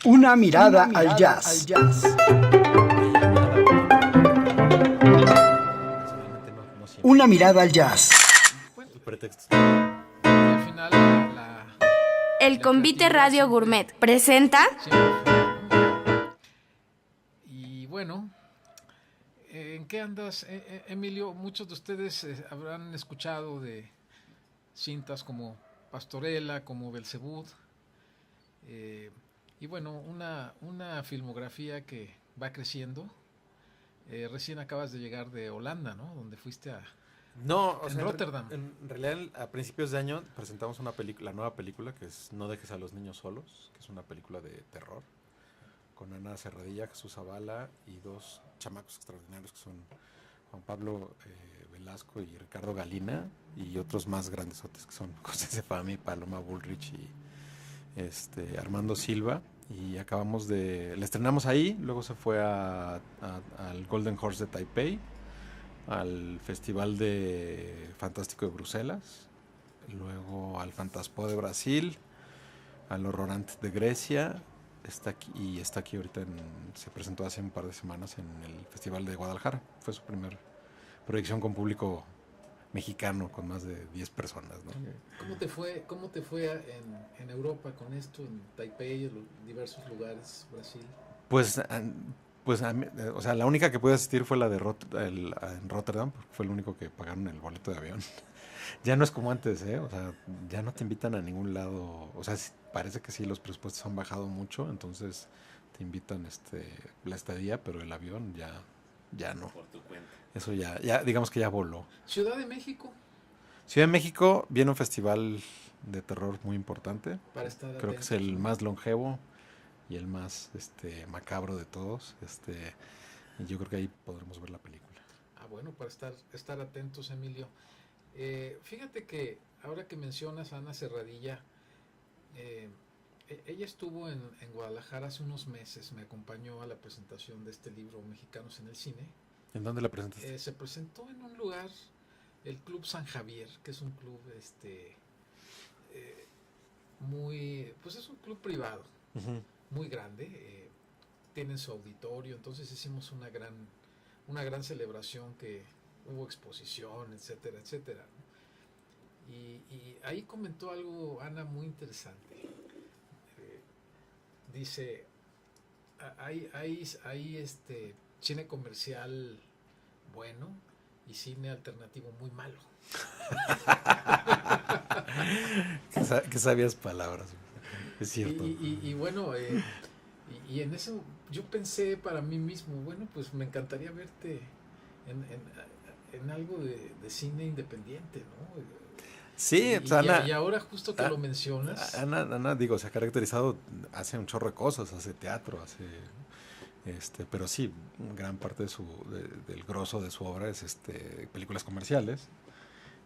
Una mirada al jazz. Una mirada al jazz. El pretexto. Y al final El Convite Radio Gourmet presenta Y bueno, ¿en qué andas, Emilio? Muchos de ustedes habrán escuchado de cintas como Pastorela, como Belzebú, y bueno, una filmografía que va creciendo. Recién acabas de llegar de Holanda, ¿no? Donde fuiste a... No, o En sea, Rotterdam. En realidad, a principios de año presentamos una película, la nueva película que es No dejes a los niños solos, que es una película de terror con Ana Serradilla, Jesús Zavala y dos chamacos extraordinarios que son Juan Pablo Velasco y Ricardo Galina, y otros más grandesotes que son José Sefami, Paloma Bullrich y Armando Silva. Y la estrenamos ahí, luego se fue al Golden Horse de Taipei, al Festival de Fantástico de Bruselas, luego al Fantaspo de Brasil, al Horrorant de Grecia, está aquí ahorita, se presentó hace un par de semanas en el Festival de Guadalajara. Fue su primer proyección con público mexicano, con más de 10 personas, ¿no? ¿Cómo te fue en Europa con esto, en Taipei, en diversos lugares, Brasil? Pues, o sea, la única que pude asistir fue la de en Rotterdam, porque fue el único que pagaron el boleto de avión. Ya no es como antes, ¿eh? O sea, ya no te invitan a ningún lado. O sea, parece que sí, los presupuestos han bajado mucho, entonces te invitan la estadía, pero el avión ya no. Por tu cuenta. Eso ya digamos que ya voló. Ciudad de México, Ciudad de México viene un festival de terror muy importante. para estar Creo que es atentos, el ¿no? más longevo y el más macabro de todos. Y yo creo que ahí podremos ver la película. Ah, bueno, para estar atentos, Emilio. Fíjate que ahora que mencionas a Ana Serradilla, ella estuvo en Guadalajara hace unos meses, me acompañó a la presentación de este libro, Mexicanos en el Cine. ¿En dónde la presentaste? Se presentó en un lugar, el Club San Javier, que es un club pues es un club privado, Uh-huh. muy grande, tienen su auditorio, entonces hicimos una gran celebración, que hubo exposición, etcétera, etcétera. Y ahí comentó algo Ana muy interesante. Dice, hay cine comercial bueno y cine alternativo muy malo. Qué sabias palabras. Es cierto. Y bueno, y en eso yo pensé para mí mismo, bueno, pues me encantaría verte en algo de cine independiente, ¿no? Sí, pues, Ana, y ahora justo que lo mencionas, Ana, digo, se ha caracterizado, hace un chorro de cosas, hace teatro, pero sí, gran parte del grosso de su obra es películas comerciales.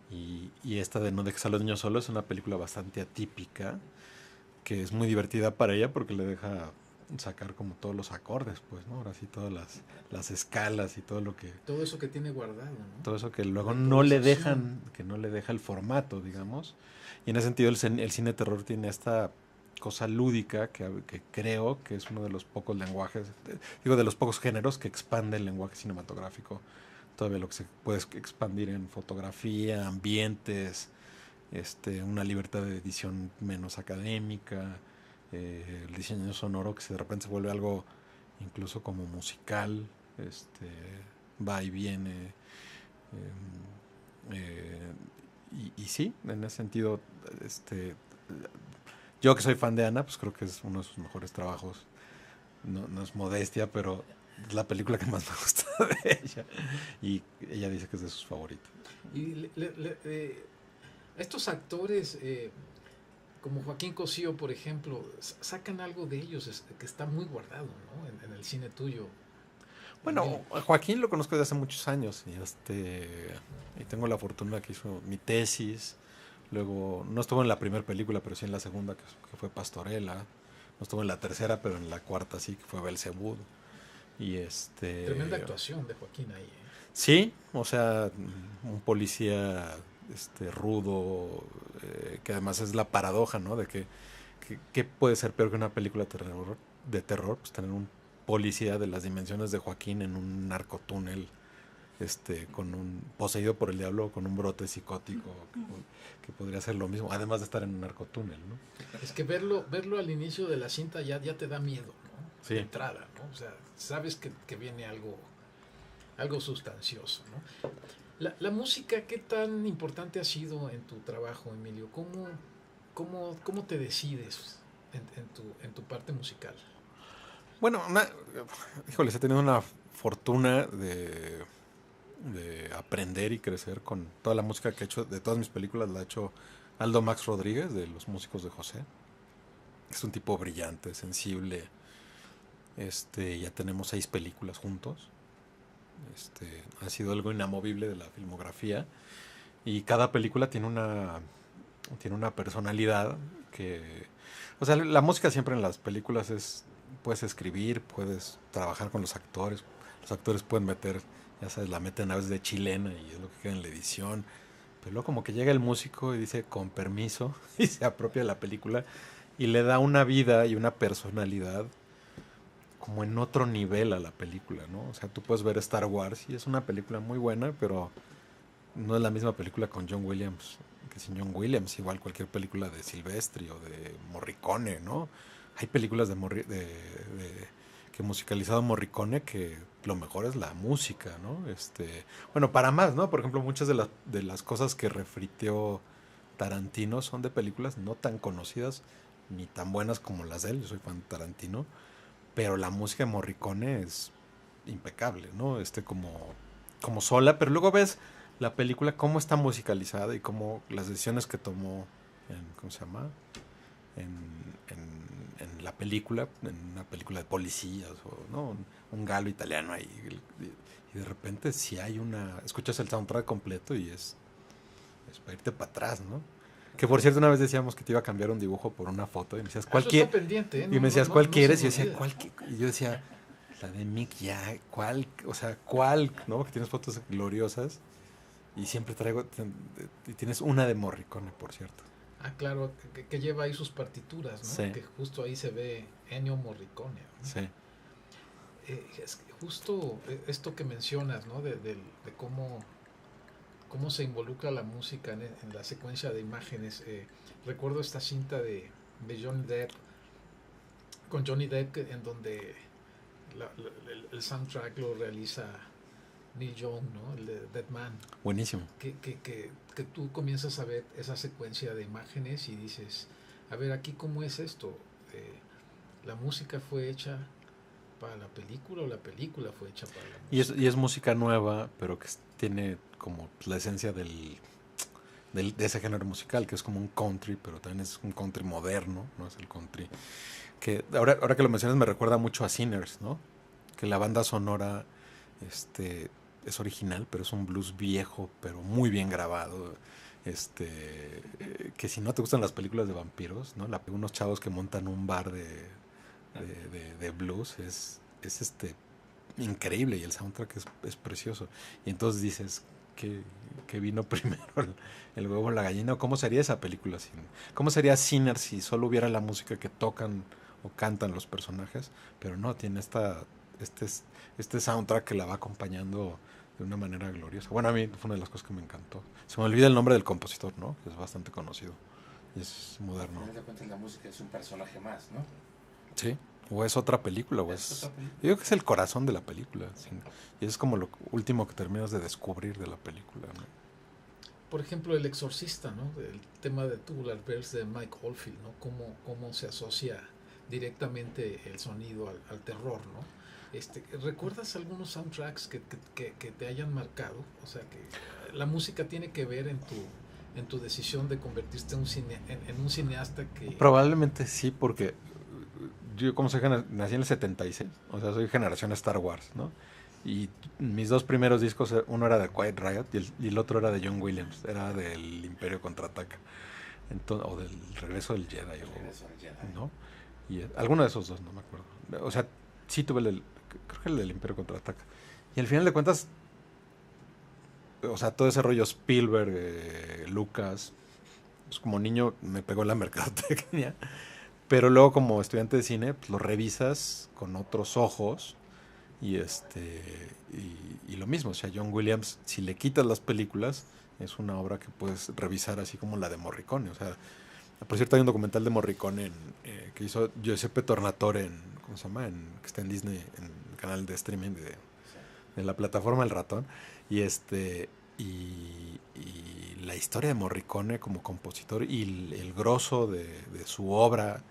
Y esta de No dejes a los niños solos es una película bastante atípica, que es muy divertida para ella porque le deja sacar como todos los acordes, pues, ¿no? Ahora sí, todas las escalas y todo eso que tiene guardado, ¿no? todo eso que luego La no le improvisación. dejan, que no le deja el formato, digamos. Y en ese sentido el cine de terror tiene esta cosa lúdica que creo que es uno de los pocos lenguajes, de los pocos géneros que expande el lenguaje cinematográfico. Todavía lo que se puede expandir en fotografía, ambientes, una libertad de edición menos académica, el diseño sonoro que de repente se vuelve algo incluso como musical, va y viene. Y sí, en ese sentido, yo que soy fan de Ana, pues creo que es uno de sus mejores trabajos. No es modestia, pero es la película que más me gusta de ella. Y ella dice que es de sus favoritas. Y estos actores, como Joaquín Cosío, por ejemplo, sacan algo de ellos que está muy guardado, ¿no? En el cine tuyo. Bueno, a Joaquín lo conozco desde hace muchos años y tengo la fortuna que hizo mi tesis. Luego, no estuvo en la primera película, pero sí en la segunda, que fue Pastorela. No estuvo en la tercera, pero en la cuarta sí, que fue Belzebú. Y Tremenda actuación de Joaquín ahí, ¿eh? Sí, o sea, un policía rudo, que además es la paradoja, ¿no? De que puede ser peor que una película de terror, de terror, pues tener un policía de las dimensiones de Joaquín en un narcotúnel, con un poseído por el diablo, con un brote psicótico, que podría ser lo mismo, además de estar en un narcotúnel, ¿no? Es que verlo al inicio de la cinta ya te da miedo, ¿no? Sí. De entrada, ¿no? O sea, sabes que viene algo sustancioso, ¿no? La música, ¿qué tan importante ha sido en tu trabajo, Emilio? ¿Cómo te decides en tu parte musical? Bueno, híjoles, he tenido una fortuna de aprender y crecer con toda la música que he hecho, de todas mis películas la ha hecho Aldo Max Rodríguez, de Los Músicos de José. Es un tipo brillante, sensible. Ya tenemos 6 películas juntos. Ha sido algo inamovible de la filmografía. Y cada película tiene una personalidad que... O sea, la música siempre en las películas puedes escribir, puedes trabajar con los actores. Los actores pueden meter, ya sabes, la meten a veces de chilena y es lo que queda en la edición. Pero luego como que llega el músico y dice con permiso y se apropia de la película y le da una vida y una personalidad como en otro nivel a la película, ¿no? O sea, tú puedes ver Star Wars y es una película muy buena, pero no es la misma película con John Williams que sin John Williams. Igual cualquier película de Silvestri o de Morricone, ¿no? Hay películas que musicalizado Morricone que lo mejor es la música, ¿no? Bueno, para más, ¿no? Por ejemplo, muchas de las cosas que refriteó Tarantino son de películas no tan conocidas ni tan buenas como las de él. Yo soy fan de Tarantino, pero la música de Morricone es impecable, ¿no? Como sola, pero luego ves la película cómo está musicalizada y cómo las decisiones que tomó ¿cómo se llama? En la película, en una película de policías o no, un galo italiano ahí y de repente si hay escuchas el soundtrack completo y es para irte para atrás, ¿no? Que por cierto una vez decíamos que te iba a cambiar un dibujo por una foto y me decías ¿cuál quieres? Pendiente, ¿eh? Y me decías ¿cuál quieres? Y yo decía olvida. ¿cuál? Y yo decía la de Mick ya, ¿cuál? O sea, ¿cuál? ¿No? Que tienes fotos gloriosas y siempre traigo y tienes una de Morricone, por cierto. Ah, claro, que lleva ahí sus partituras, ¿no? Sí. Que justo ahí se ve Ennio Morricone, ¿no? Sí. Es que justo esto que mencionas, ¿no? De cómo se involucra la música en la secuencia de imágenes. Recuerdo esta cinta de Johnny Depp, con Johnny Depp, en donde el soundtrack lo realiza Neil Young, ¿no? El de Dead Man. Buenísimo. Que tú comienzas a ver esa secuencia de imágenes y dices, a ver, aquí cómo es esto. La música fue hecha para la película o la película fue hecha para la música. Y es música nueva, pero que tiene como la esencia de ese género musical, que es como un country, pero también es un country moderno, no es el country. Que ahora que lo mencionas me recuerda mucho a Sinners, ¿no? Que la banda sonora es original, pero es un blues viejo, pero muy bien grabado. Que si no te gustan las películas de vampiros, ¿no? Unos chavos que montan un bar de blues es increíble y el soundtrack es precioso. Y entonces dices, ¿qué vino primero? ¿El huevo o la gallina? ¿O cómo sería esa película? ¿Cómo sería Sinner si solo hubiera la música que tocan o cantan los personajes? Pero no, tiene este soundtrack que la va acompañando de una manera gloriosa. Bueno, a mí fue una de las cosas que me encantó. Se me olvida el nombre del compositor, ¿no? Que es bastante conocido y es moderno. Te das cuenta, la música es un personaje más, ¿no? Sí, o es otra película, o es... Yo creo que es el corazón de la película, sí. Y es como lo último que terminas de descubrir de la película, ¿no? Por ejemplo, El Exorcista, ¿no? El tema de Tubular Bells de Mike Oldfield, ¿no? Cómo se asocia directamente el sonido al terror, ¿no? ¿Recuerdas algunos soundtracks que te hayan marcado? O sea, que la música tiene que ver en tu decisión de convertirte en un cineasta que... Probablemente sí, porque yo como nací en el 76, o sea, soy generación Star Wars, ¿no? Y mis 2 primeros discos, uno era de Quiet Riot y el otro era de John Williams, era del Imperio Contraataca, o del Regreso del Jedi, ¿no? Y alguno de esos 2, no me acuerdo. O sea, sí tuve creo que el del Imperio Contraataca. Y al final de cuentas, o sea, todo ese rollo Spielberg, Lucas, pues como niño me pegó la mercadotecnia, Pero luego como estudiante de cine, pues lo revisas con otros ojos y y lo mismo, o sea, John Williams, si le quitas las películas, es una obra que puedes revisar así como la de Morricone, o sea, por cierto hay un documental de Morricone que hizo Giuseppe Tornatore ¿cómo se llama? Que está en Disney, en el canal de streaming de la plataforma El Ratón, y y la historia de Morricone como compositor y el grosso de su obra,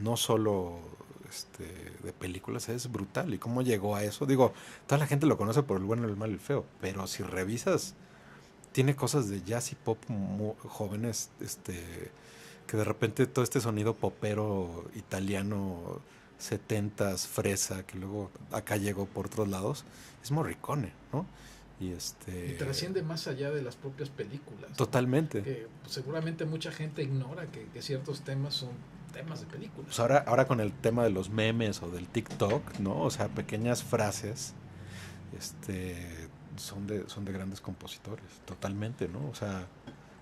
no solo de películas, es brutal. ¿Y cómo llegó a eso? Digo, toda la gente lo conoce por el bueno, el malo y el feo, pero si revisas, tiene cosas de jazz y pop jóvenes, que de repente todo este sonido popero italiano, setentas, fresa, que luego acá llegó por otros lados, es Morricone, ¿no? Y Y trasciende más allá de las propias películas, ¿no? Totalmente. Que seguramente mucha gente ignora que ciertos temas son temas de películas. Pues ahora con el tema de los memes o del TikTok, ¿no? O sea, pequeñas frases, son de grandes compositores, totalmente, ¿no? O sea,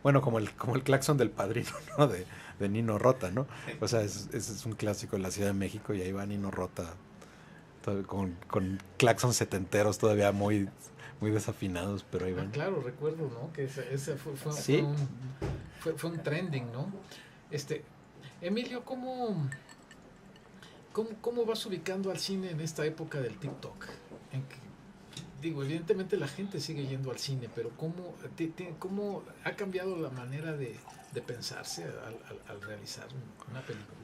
bueno, como el claxon del Padrino, ¿no? De Nino Rota, ¿no? O sea, ese es un clásico de la Ciudad de México y ahí va Nino Rota con claxons setenteros todavía muy desafinados, pero ahí van. Claro, recuerdo, ¿no? Que ese ¿Sí? fue un trending, ¿no? Emilio, ¿cómo vas ubicando al cine en esta época del TikTok? Digo, evidentemente la gente sigue yendo al cine, pero ¿cómo ha cambiado la manera de pensarse al realizar una película?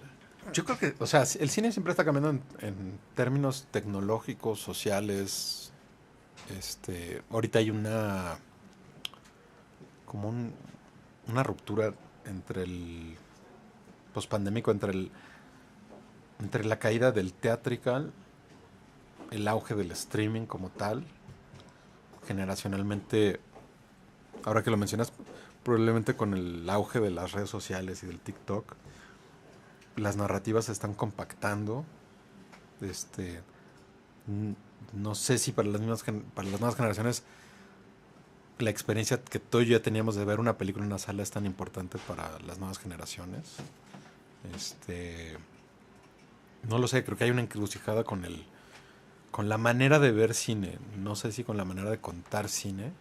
Yo creo que, o sea, el cine siempre está cambiando en términos tecnológicos, sociales. Ahorita hay una ruptura entre el pospandémico, entre la caída del theatrical, el auge del streaming como tal, generacionalmente, ahora que lo mencionas, probablemente con el auge de las redes sociales y del TikTok, las narrativas se están compactando. No sé si para las nuevas generaciones la experiencia que tú y yo ya teníamos de ver una película en una sala es tan importante para las nuevas generaciones. No lo sé, creo que hay una encrucijada con la manera de ver cine. No sé si con la manera de contar cine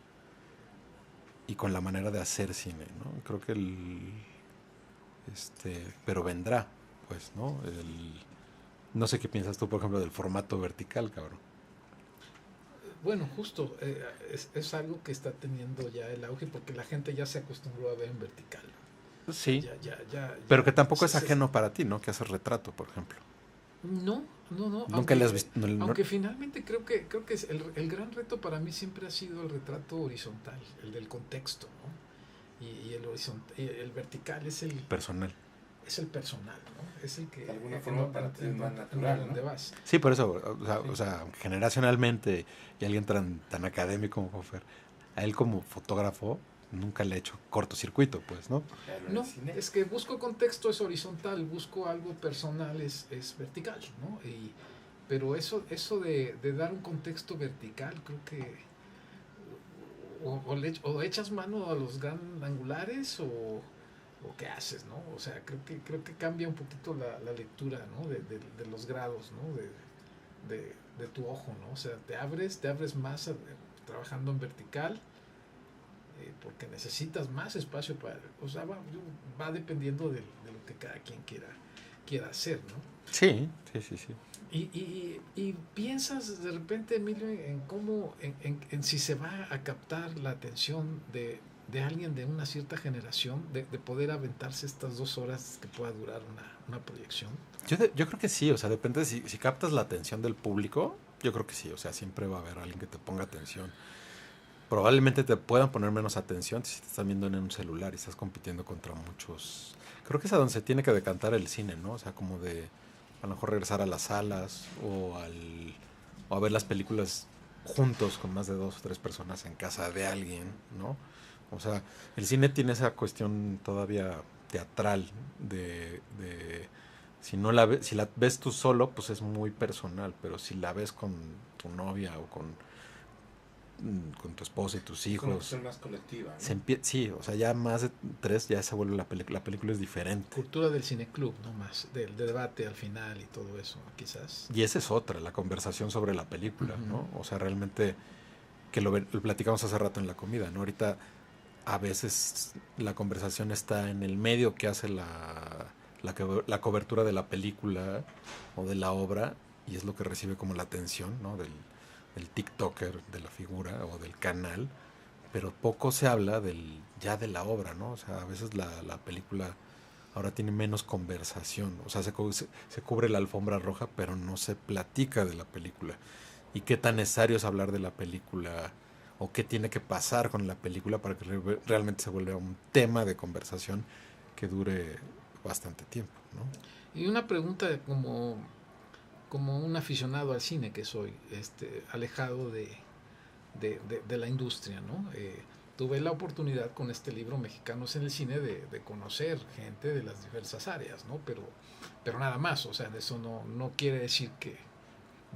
y con la manera de hacer cine, ¿no? Creo que pero vendrá, pues, ¿no? No sé qué piensas tú, por ejemplo, del formato vertical, cabrón. Bueno, justo, es algo que está teniendo ya el auge porque la gente ya se acostumbró a ver en vertical. Sí, Ya, pero que tampoco es ajeno para ti, ¿no? Que haces retrato, por ejemplo. No. Nunca le has visto. Aunque finalmente creo que es el gran reto para mí siempre ha sido el retrato horizontal, el del contexto, ¿no? Y el vertical es el Personal. Es el personal, ¿no? Es el que De alguna forma para ti es más natural, ¿no? ¿Dónde vas? Sí, por eso, o sea, generacionalmente, y alguien tan académico como Fer, a él como fotógrafo nunca le ha hecho cortocircuito, pues, ¿no? Pero en No, el cine, es que busco contexto es horizontal, busco algo personal es vertical, ¿no? Pero eso de dar un contexto vertical, creo que o echas mano a los gran angulares o qué haces, ¿no? O sea, creo que cambia un poquito la lectura, ¿no? De los grados, ¿no? De tu ojo, ¿no? O sea, te abres más trabajando en vertical porque necesitas más espacio para, o sea, va dependiendo de lo que cada quien quiera hacer, ¿no? Sí. Y piensas de repente, Emilio, en cómo, en si se va a captar la atención de alguien de una cierta generación, de poder aventarse estas 2 horas que pueda durar una proyección. Yo creo que sí, o sea, depende de si captas la atención del público, yo creo que sí, o sea, siempre va a haber alguien que te ponga atención. Probablemente te puedan poner menos atención si te están viendo en un celular y estás compitiendo contra muchos. Creo que es a donde se tiene que decantar el cine, ¿no? O sea, como de a lo mejor regresar a las salas o a ver las películas juntos con más de 2 o 3 personas en casa de alguien, ¿no? O sea, el cine tiene esa cuestión todavía teatral de si la ves tú solo, pues es muy personal, pero si la ves con tu novia o con con tu esposa y tus Como que hijos. son más colectiva, ¿no? Sí, o sea, ya más de 3 ya se vuelve la película es diferente. Cultura del cineclub, ¿no? Más del debate al final y todo eso, quizás. Y esa es otra, la conversación sobre la película, Ujú. ¿no? O sea, realmente, que lo platicamos hace rato en la comida, ¿no? Ahorita a veces la conversación está en el medio que hace la cobertura de la película o de la obra, y es lo que recibe como la atención, ¿no? Del TikToker, de la figura o del canal, pero poco se habla ya de la obra, ¿no? O sea, a veces la película ahora tiene menos conversación, o sea, se cubre la alfombra roja, pero no se platica de la película. Y qué tan necesario es hablar de la película, o qué tiene que pasar con la película para que realmente se vuelva un tema de conversación que dure bastante tiempo, ¿no? Y una pregunta como un aficionado al cine que soy, alejado de la industria, ¿no? Tuve la oportunidad con este libro Mexicanos en el Cine de conocer gente de las diversas áreas, ¿no? Pero nada más, o sea, eso no quiere decir que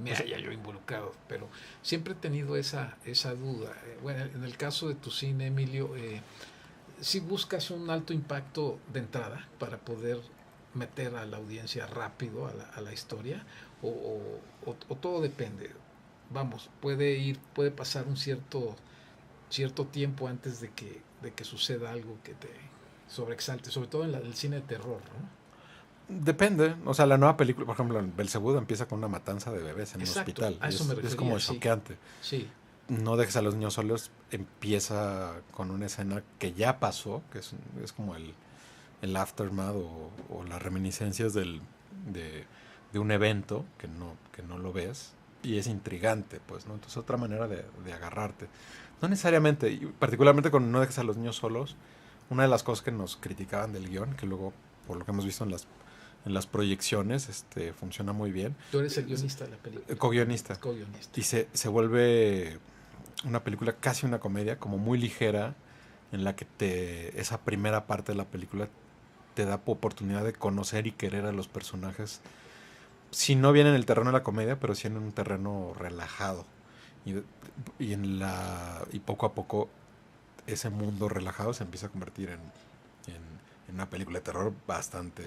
me haya yo involucrado, pero siempre he tenido esa duda. Bueno, en el caso de tu cine, Emilio, si buscas un alto impacto de entrada para poder meter a la audiencia rápido a la historia, o todo depende. Vamos, puede pasar un cierto tiempo antes de que suceda algo que te sobreexalte, sobre todo en el cine de terror, ¿no? Depende, o sea, la nueva película, por ejemplo, en Belzebuth empieza con una matanza de bebés en un Exacto, hospital. a eso me refería, es como sí. choqueante. Sí, No dejes a los niños solos, empieza con una escena que ya pasó, que es como el aftermath o las reminiscencias de un evento que no lo ves, y es intrigante, pues, ¿no? Entonces, otra manera de agarrarte. No necesariamente, y particularmente con No dejes a los niños solos, una de las cosas que nos criticaban del guión, que luego, por lo que hemos visto en las proyecciones, funciona muy bien. tú eres el guionista de la película. Co-guionista. Co-guionista. Y se vuelve una película, casi una comedia, como muy ligera, en la que esa primera parte de la película te da oportunidad de conocer y querer a los personajes, si no bien en el terreno de la comedia, pero sí en un terreno relajado. Y poco a poco ese mundo relajado se empieza a convertir en una película de terror bastante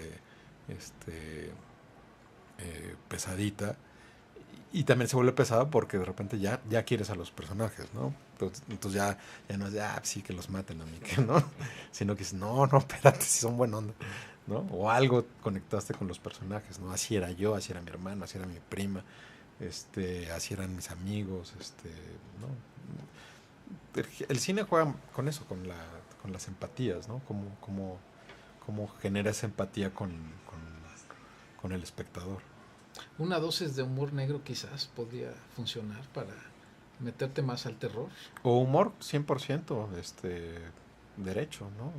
pesadita. Y también se vuelve pesada porque de repente ya quieres a los personajes, ¿no? Entonces ya no es de, sí, que los maten a mí, que no. Sino que dices, no, espérate, si son buena onda, ¿no? O algo conectaste con los personajes, ¿no? Así era yo, así era mi hermano, así era mi prima, así eran mis amigos, ¿no? El cine juega con eso, con las empatías, ¿no? Como genera esa empatía con el espectador. Una dosis de humor negro quizás podría funcionar para meterte más al terror. O humor 100%, derecho, ¿no?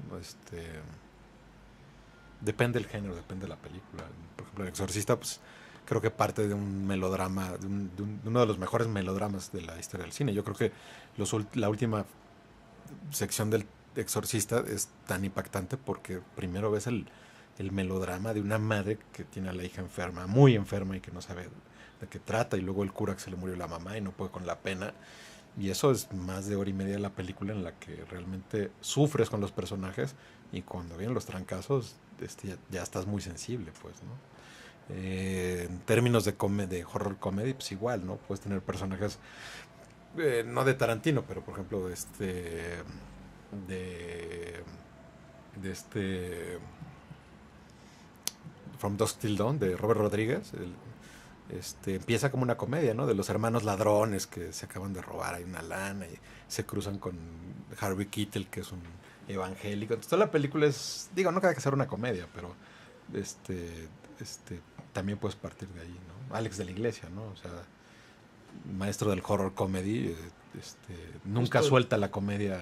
Depende del género, depende de la película. Por ejemplo, El Exorcista, pues creo que parte de un melodrama, de uno de los mejores melodramas de la historia del cine. Yo creo que la última sección del Exorcista es tan impactante porque primero ves el melodrama de una madre que tiene a la hija enferma, muy enferma, y que no sabe de qué trata, y luego el cura que se le murió la mamá y no puede con la pena, y eso es más de hora y media de la película en la que realmente sufres con los personajes, y cuando vienen los trancazos ya estás muy sensible, pues, ¿no? En términos de horror comedy, pues igual, ¿no? Puedes tener personajes, no de Tarantino, pero por ejemplo From Dusk Till Dawn, de Robert Rodríguez. Empieza como una comedia, ¿no? De los hermanos ladrones que se acaban de robar ahí una lana y se cruzan con Harvey Keitel, que es un evangélico. Entonces toda la película es, digo, no tiene que ser una comedia, pero también puedes partir de ahí, ¿no? Alex de la Iglesia, ¿no? O sea, maestro del horror comedy, nunca suelta la comedia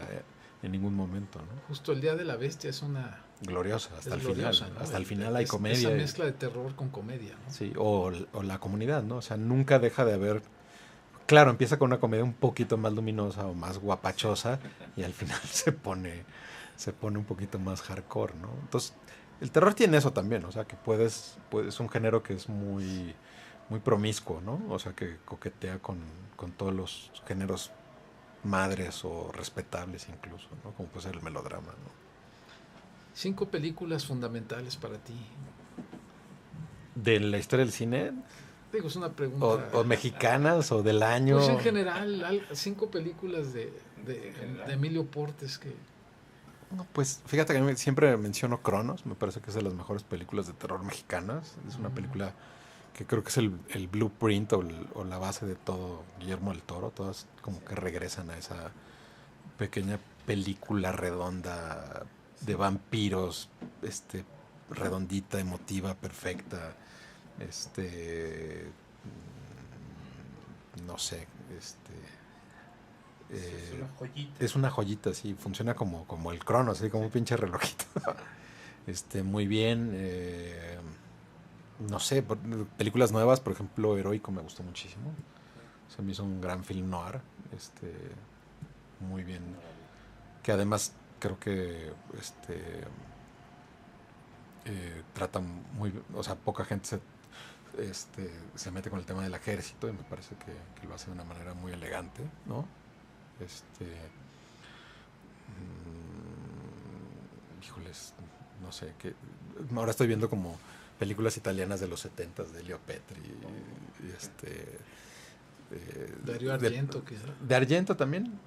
en ningún momento, ¿no? Justo El Día de la Bestia es una... Gloriosa, hasta el gloriosa, final. ¿no? Hasta el final hay comedia. Esa mezcla de terror con comedia, ¿no? Sí, o la comunidad, ¿no? O sea, nunca deja de haber... Claro, empieza con una comedia un poquito más luminosa o más guapachosa y al final se pone un poquito más hardcore, ¿no? Entonces, el terror tiene eso también, o sea, que es un género que es muy, muy promiscuo, ¿no? O sea, que coquetea con todos los géneros madres o respetables incluso, ¿no? Como puede ser el melodrama, ¿no? 5 películas fundamentales para ti. De la historia del cine, Digo, es una pregunta. o mexicanas, o del año. Pues en general, 5 películas de Emilio Portes que... No, pues fíjate que a mí siempre menciono Cronos, me parece que es de las mejores películas de terror mexicanas. Es una película que creo que es el blueprint o la base de todo Guillermo del Toro. Todas como que regresan a esa pequeña película redonda de vampiros, redondita, emotiva, perfecta. No sé, Es una joyita. es una joyita, sí, funciona como el Cronos, así como un pinche relojito. Muy bien. No sé, películas nuevas, por ejemplo, Heroico me gustó muchísimo. Se me hizo un gran film noir. Muy bien. Que además creo que trata muy, o sea, poca gente se mete con el tema del ejército y me parece que lo hace de una manera muy elegante, ¿no? Híjoles, no sé, que ahora estoy viendo como películas italianas de los 70s de Leo Petri Dario Argento, quizá. de Argento también,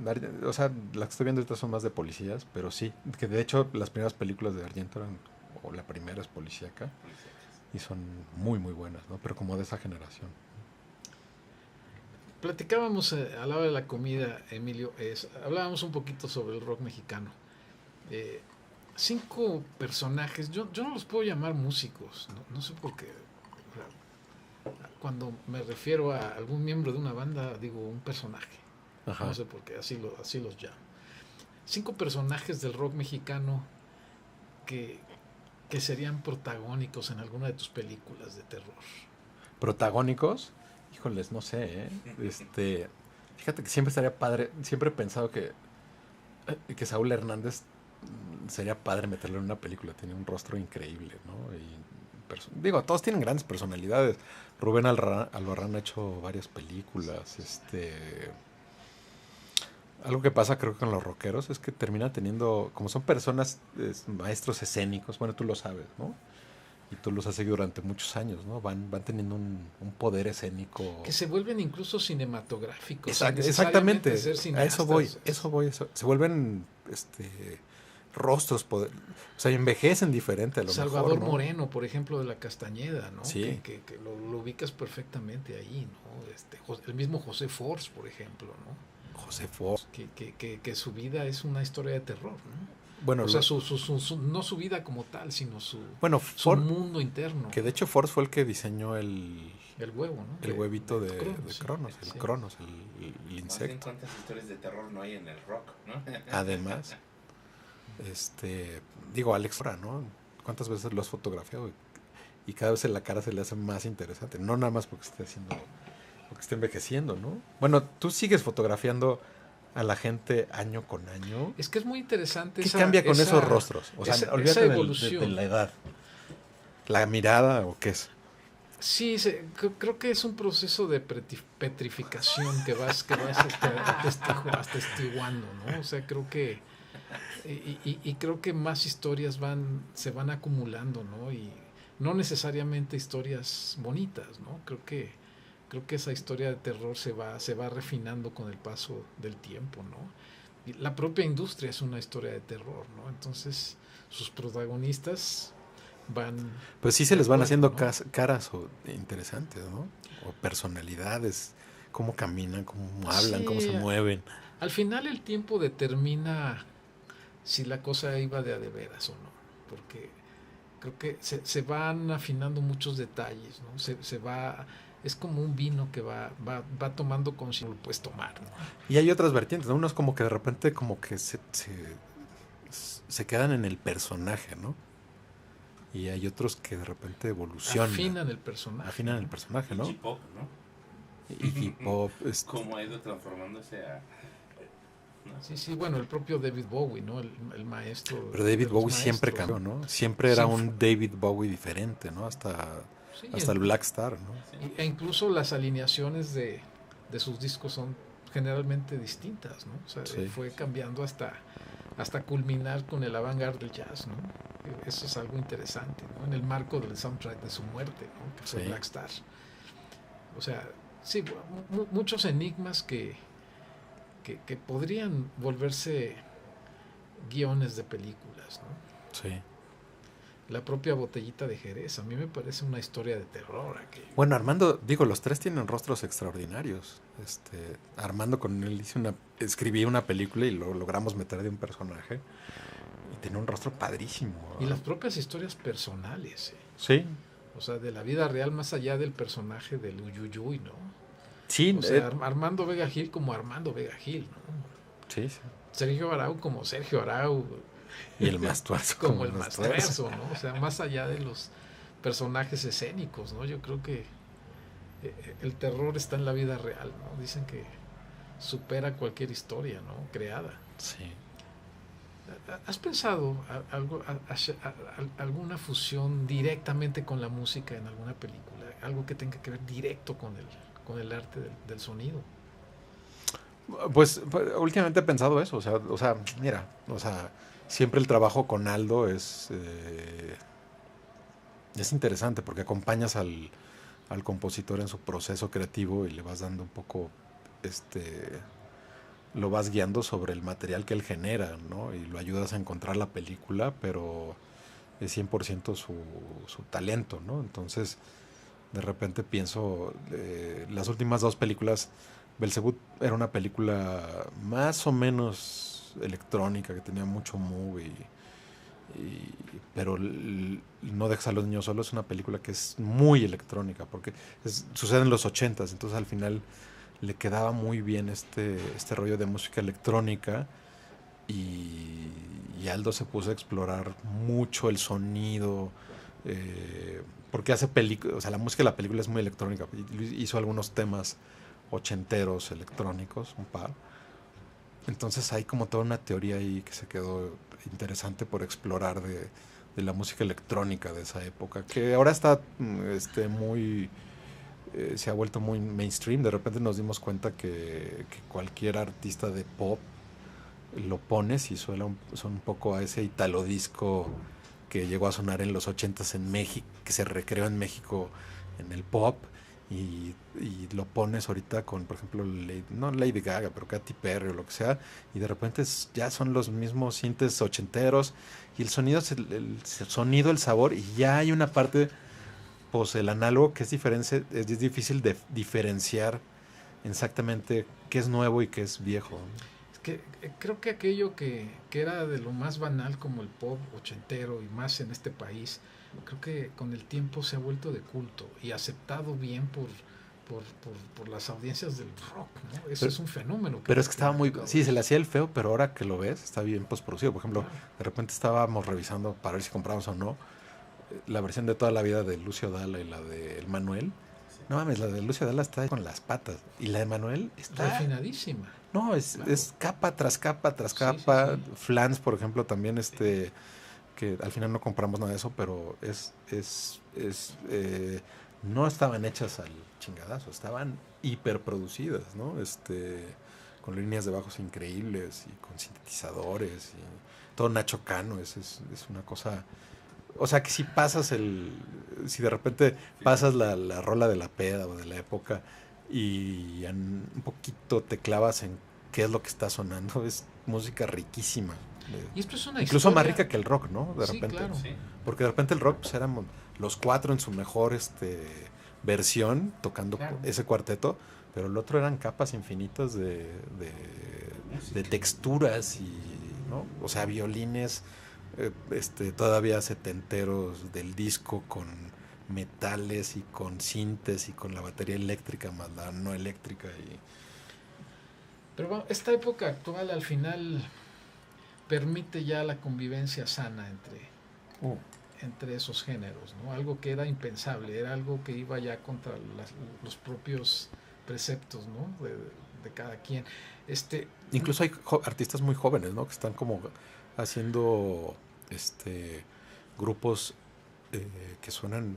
o sea, las que estoy viendo ahorita son más de policías, pero sí, que de hecho las primeras películas de Argento eran, o la primera es policíaca, y son muy muy buenas, ¿no? Pero como de esa generación. Platicábamos a la hora de la comida, Emilio, hablábamos un poquito sobre el rock mexicano. 5 personajes, yo no los puedo llamar músicos, no sé por qué. Cuando me refiero a algún miembro de una banda, digo un personaje. Ajá. No sé por qué, así los llamo. 5 personajes del rock mexicano que serían protagónicos en alguna de tus películas de terror. Protagónicos, híjoles, no sé, fíjate que siempre estaría padre, siempre he pensado que Saúl Hernández sería padre meterlo en una película, tiene un rostro increíble, ¿no? Digo, todos tienen grandes personalidades. Rubén Albarrán ha hecho varias películas, algo que pasa creo que con los rockeros es que terminan teniendo, como son personas, maestros escénicos, bueno, tú lo sabes, ¿no? Y tú los has seguido durante muchos años, ¿no? Van teniendo un poder escénico. Que se vuelven incluso cinematográficos. Exactamente, necesariamente ser a cineastas. eso voy. Se vuelven rostros, o sea, envejecen diferente a lo Salvador mejor, ¿no? Moreno, por ejemplo, de La Castañeda, ¿no? Sí. Que lo ubicas perfectamente ahí, ¿no? El mismo José Force, por ejemplo, ¿no? José Force. Que su vida es una historia de terror, ¿no? Bueno, O sea, no su vida como tal, sino su Ford, mundo interno. que de hecho Force fue el que diseñó el huevo, ¿no? El huevito de Cronos, Cronos, sí. el Cronos, el Más bien insecto. cuántas historias de terror no hay en el rock, ¿no? Además, digo, Alex Lora, ¿no? ¿Cuántas veces lo has fotografiado? Y cada vez en la cara se le hace más interesante. No nada más porque esté envejeciendo, ¿no? Bueno, tú sigues fotografiando a la gente año con año. Es que es muy interesante. ¿Qué cambia con esos rostros? O sea, olvídate esa evolución. de la edad. ¿La mirada o qué es? Sí, creo que es un proceso de petrificación que vas atestiguando, ¿no? O sea, creo que y creo que más historias se van acumulando, ¿no? Y no necesariamente historias bonitas, ¿no? Creo que esa historia de terror se va refinando con el paso del tiempo, ¿no? Y la propia industria es una historia de terror, ¿no? Entonces, sus protagonistas van... Pues sí se les van haciendo ¿no? caras interesantes, ¿no? O personalidades, cómo caminan, cómo hablan, Sí, cómo se mueven. Al final el tiempo determina si la cosa iba de a de veras o no, porque creo que se van afinando muchos detalles, ¿no? Es como un vino que va tomando conciencia, lo puedes tomar, ¿no? Y hay otras vertientes, ¿no? Unos como que de repente como que se quedan en el personaje, ¿no? Y hay otros que de repente evolucionan. Afinan el personaje. ¿no? Y hip hop, ¿no? Y hip hop. Cómo ha ido transformándose a... ¿no? Sí, bueno, el propio David Bowie, ¿no? El maestro. Pero David Bowie maestros, siempre cambió, ¿no? Siempre era un David Bowie diferente, ¿no? Hasta el Black Star, ¿no? E incluso las alineaciones de sus discos son generalmente distintas, ¿no? O sea, Sí. fue cambiando hasta culminar con el avant-garde del jazz, ¿no? Eso es algo interesante, ¿no? En el marco del soundtrack de su muerte, ¿no? Que fue Sí. Black Star. O sea, sí, muchos enigmas que podrían volverse guiones de películas, ¿no? Sí. La propia botellita de Jerez, a mí me parece una historia de terror aquello. Bueno, Armando, digo, los tres tienen rostros extraordinarios. Armando con él escribí una película y lo logramos meter de un personaje y tiene un rostro padrísimo. Y las propias historias personales, Sí, o sea, de la vida real más allá del personaje del Uyuyuy, ¿no? sí, O sea, Armando Vega Gil como Armando Vega Gil, ¿no? sí, sí. Sergio Arau como Sergio Arau, Y el más tuerzo como el más tuerzo, ¿no? O sea, más allá de los personajes escénicos, ¿no? Yo creo que el terror está en la vida real, ¿no? Dicen que supera cualquier historia, ¿no? Creada. Sí. ¿Has pensado alguna fusión directamente con la música en alguna película? Algo que tenga que ver directo con el arte del sonido. Pues últimamente he pensado eso, o sea, mira, o sea, siempre el trabajo con Aldo es interesante porque acompañas al compositor en su proceso creativo y le vas dando un poco, lo vas guiando sobre el material que él genera, ¿no? Y lo ayudas a encontrar la película, pero es 100% su talento, ¿no? Entonces, de repente pienso, las últimas dos películas, Belzebú era una película más o menos electrónica, que tenía mucho move, pero No dejes a los niños solos es una película que es muy electrónica, porque sucede en los 80s, entonces al final le quedaba muy bien este rollo de música electrónica y Aldo se puso a explorar mucho el sonido, porque hace películas, o sea, la música de la película es muy electrónica, hizo algunos temas ochenteros electrónicos, un par. Entonces hay como toda una teoría ahí que se quedó interesante por explorar de la música electrónica de esa época, que ahora está muy... se ha vuelto muy mainstream. De repente nos dimos cuenta que cualquier artista de pop lo pones y suena un poco a ese italo disco que llegó a sonar en los 80s en México, que se recreó en México en el pop, y lo pones ahorita con, por ejemplo, no Lady Gaga, pero Katy Perry o lo que sea, y de repente ya son los mismos sintes ochenteros, y el sonido, el sabor, y ya hay una parte, pues el análogo, que es difícil de diferenciar exactamente qué es nuevo y qué es viejo. Es que creo que aquello que era de lo más banal como el pop ochentero y más en este país, creo que con el tiempo se ha vuelto de culto y aceptado bien por las audiencias del rock, ¿no? Eso es un fenómeno. Pero es que estaba muy... Sí, se le hacía el feo, pero ahora que lo ves, está bien postproducido. Por ejemplo, de repente estábamos revisando para ver si compramos o no la versión de toda la vida de Lucio Dalla y la de El Manuel. No mames, la de Lucio Dalla está con las patas. Y la de Manuel está... refinadísima. No, es capa tras capa tras capa. Sí. Flans, por ejemplo, también que al final no compramos nada de eso, pero no estaban hechas al chingadazo, estaban hiperproducidas, ¿no? Con líneas de bajos increíbles y con sintetizadores y todo Nacho Cano, es una cosa... O sea que si de repente pasas la rola de la peda o de la época y un poquito te clavas en qué es lo que está sonando, es música riquísima. Y esto es una incluso historia... más rica que el rock, ¿no? De sí, repente. Claro. Sí. Porque de repente el rock, pues éramos los cuatro en su mejor versión, tocando claro. ese cuarteto, pero el otro eran capas infinitas de texturas y, ¿no? O sea, violines todavía setenteros del disco con metales y con sintes y con la batería eléctrica más la no eléctrica. Pero bueno, esta época actual al final permite ya la convivencia sana entre esos géneros, ¿no? Algo que era impensable, era algo que iba ya contra los propios preceptos, ¿no? de cada quien. Incluso hay artistas muy jóvenes, ¿no? Que están como haciendo grupos que suenan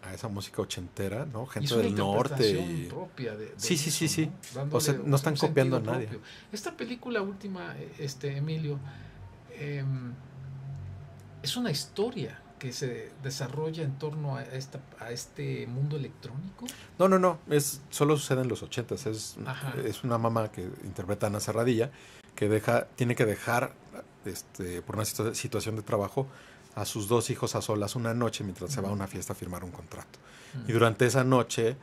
a esa música ochentera, ¿no? Y Gente es una del norte. interpretación propia de Sí, sí, sí, eso, sí. ¿no? O sea, Dándole no están un copiando a sentido nadie. propio. Esta película última, Emilio, em, es una historia que se desarrolla en torno a este mundo electrónico. No, solo sucede en los 80s. Ajá. Es una mamá que interpreta a Ana Serradilla que tiene que dejar por una situación de trabajo a sus 2 hijos a solas una noche mientras se va a una fiesta a firmar un contrato. Y durante esa noche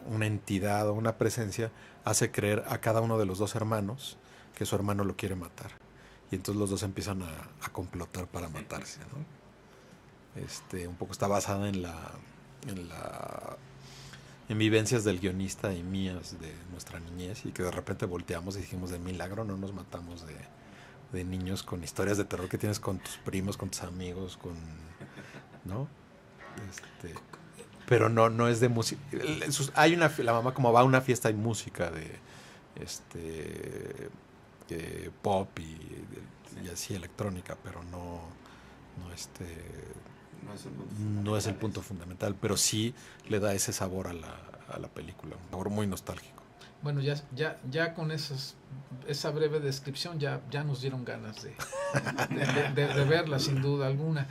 una entidad o una presencia hace creer a cada uno de los 2 hermanos que su hermano lo quiere matar. Y entonces los 2 empiezan a complotar para matarse, ¿no? Un poco está basada en vivencias del guionista y mías de nuestra niñez, y que de repente volteamos y dijimos, de milagro no nos matamos de niños con historias de terror que tienes con tus primos, con tus amigos, ¿no? Pero no es de música. La mamá, como va a una fiesta, hay música de pop y así electrónica, pero no es el punto fundamental, pero sí le da ese sabor a la película, un sabor muy nostálgico. Bueno, ya con esa breve descripción ya nos dieron ganas de verla, sin duda alguna.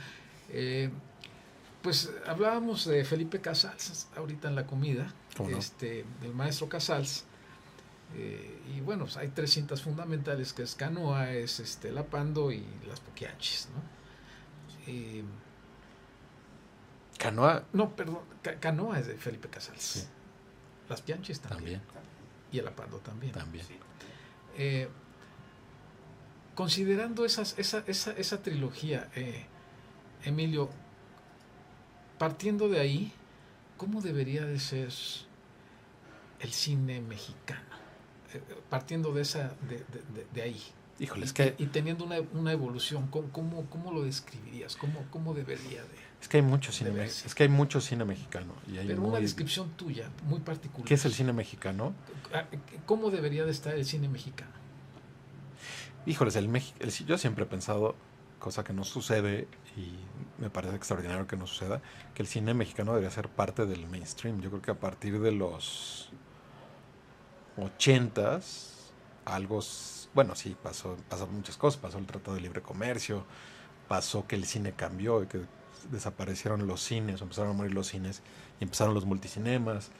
Pues hablábamos de Felipe Casals ahorita en la comida, ¿Cómo no? del maestro Casals. Y bueno, pues hay 3 cintas fundamentales, que es Canoa, es La Pando y Las Poquianchis, ¿no? Canoa No, perdón, Canoa es de Felipe Casals. Sí. Las Pianchis también. Y el Apando también. Considerando esa trilogía, Emilio, partiendo de ahí, ¿cómo debería de ser el cine mexicano? Partiendo de ahí. Híjole, y teniendo una evolución, ¿cómo lo describirías? ¿Cómo debería de...? Es que hay mucho cine mexicano. Pero una descripción tuya, muy particular. ¿Qué es el cine mexicano? ¿Cómo debería de estar el cine mexicano? Híjoles, yo siempre he pensado, cosa que no sucede, y me parece extraordinario que no suceda, que el cine mexicano debería ser parte del mainstream. Yo creo que a partir de los 80s, bueno, sí, pasaron muchas cosas. Pasó el Tratado de Libre Comercio, pasó que el cine cambió y que desaparecieron los cines, empezaron a morir los cines y empezaron los multicinemas,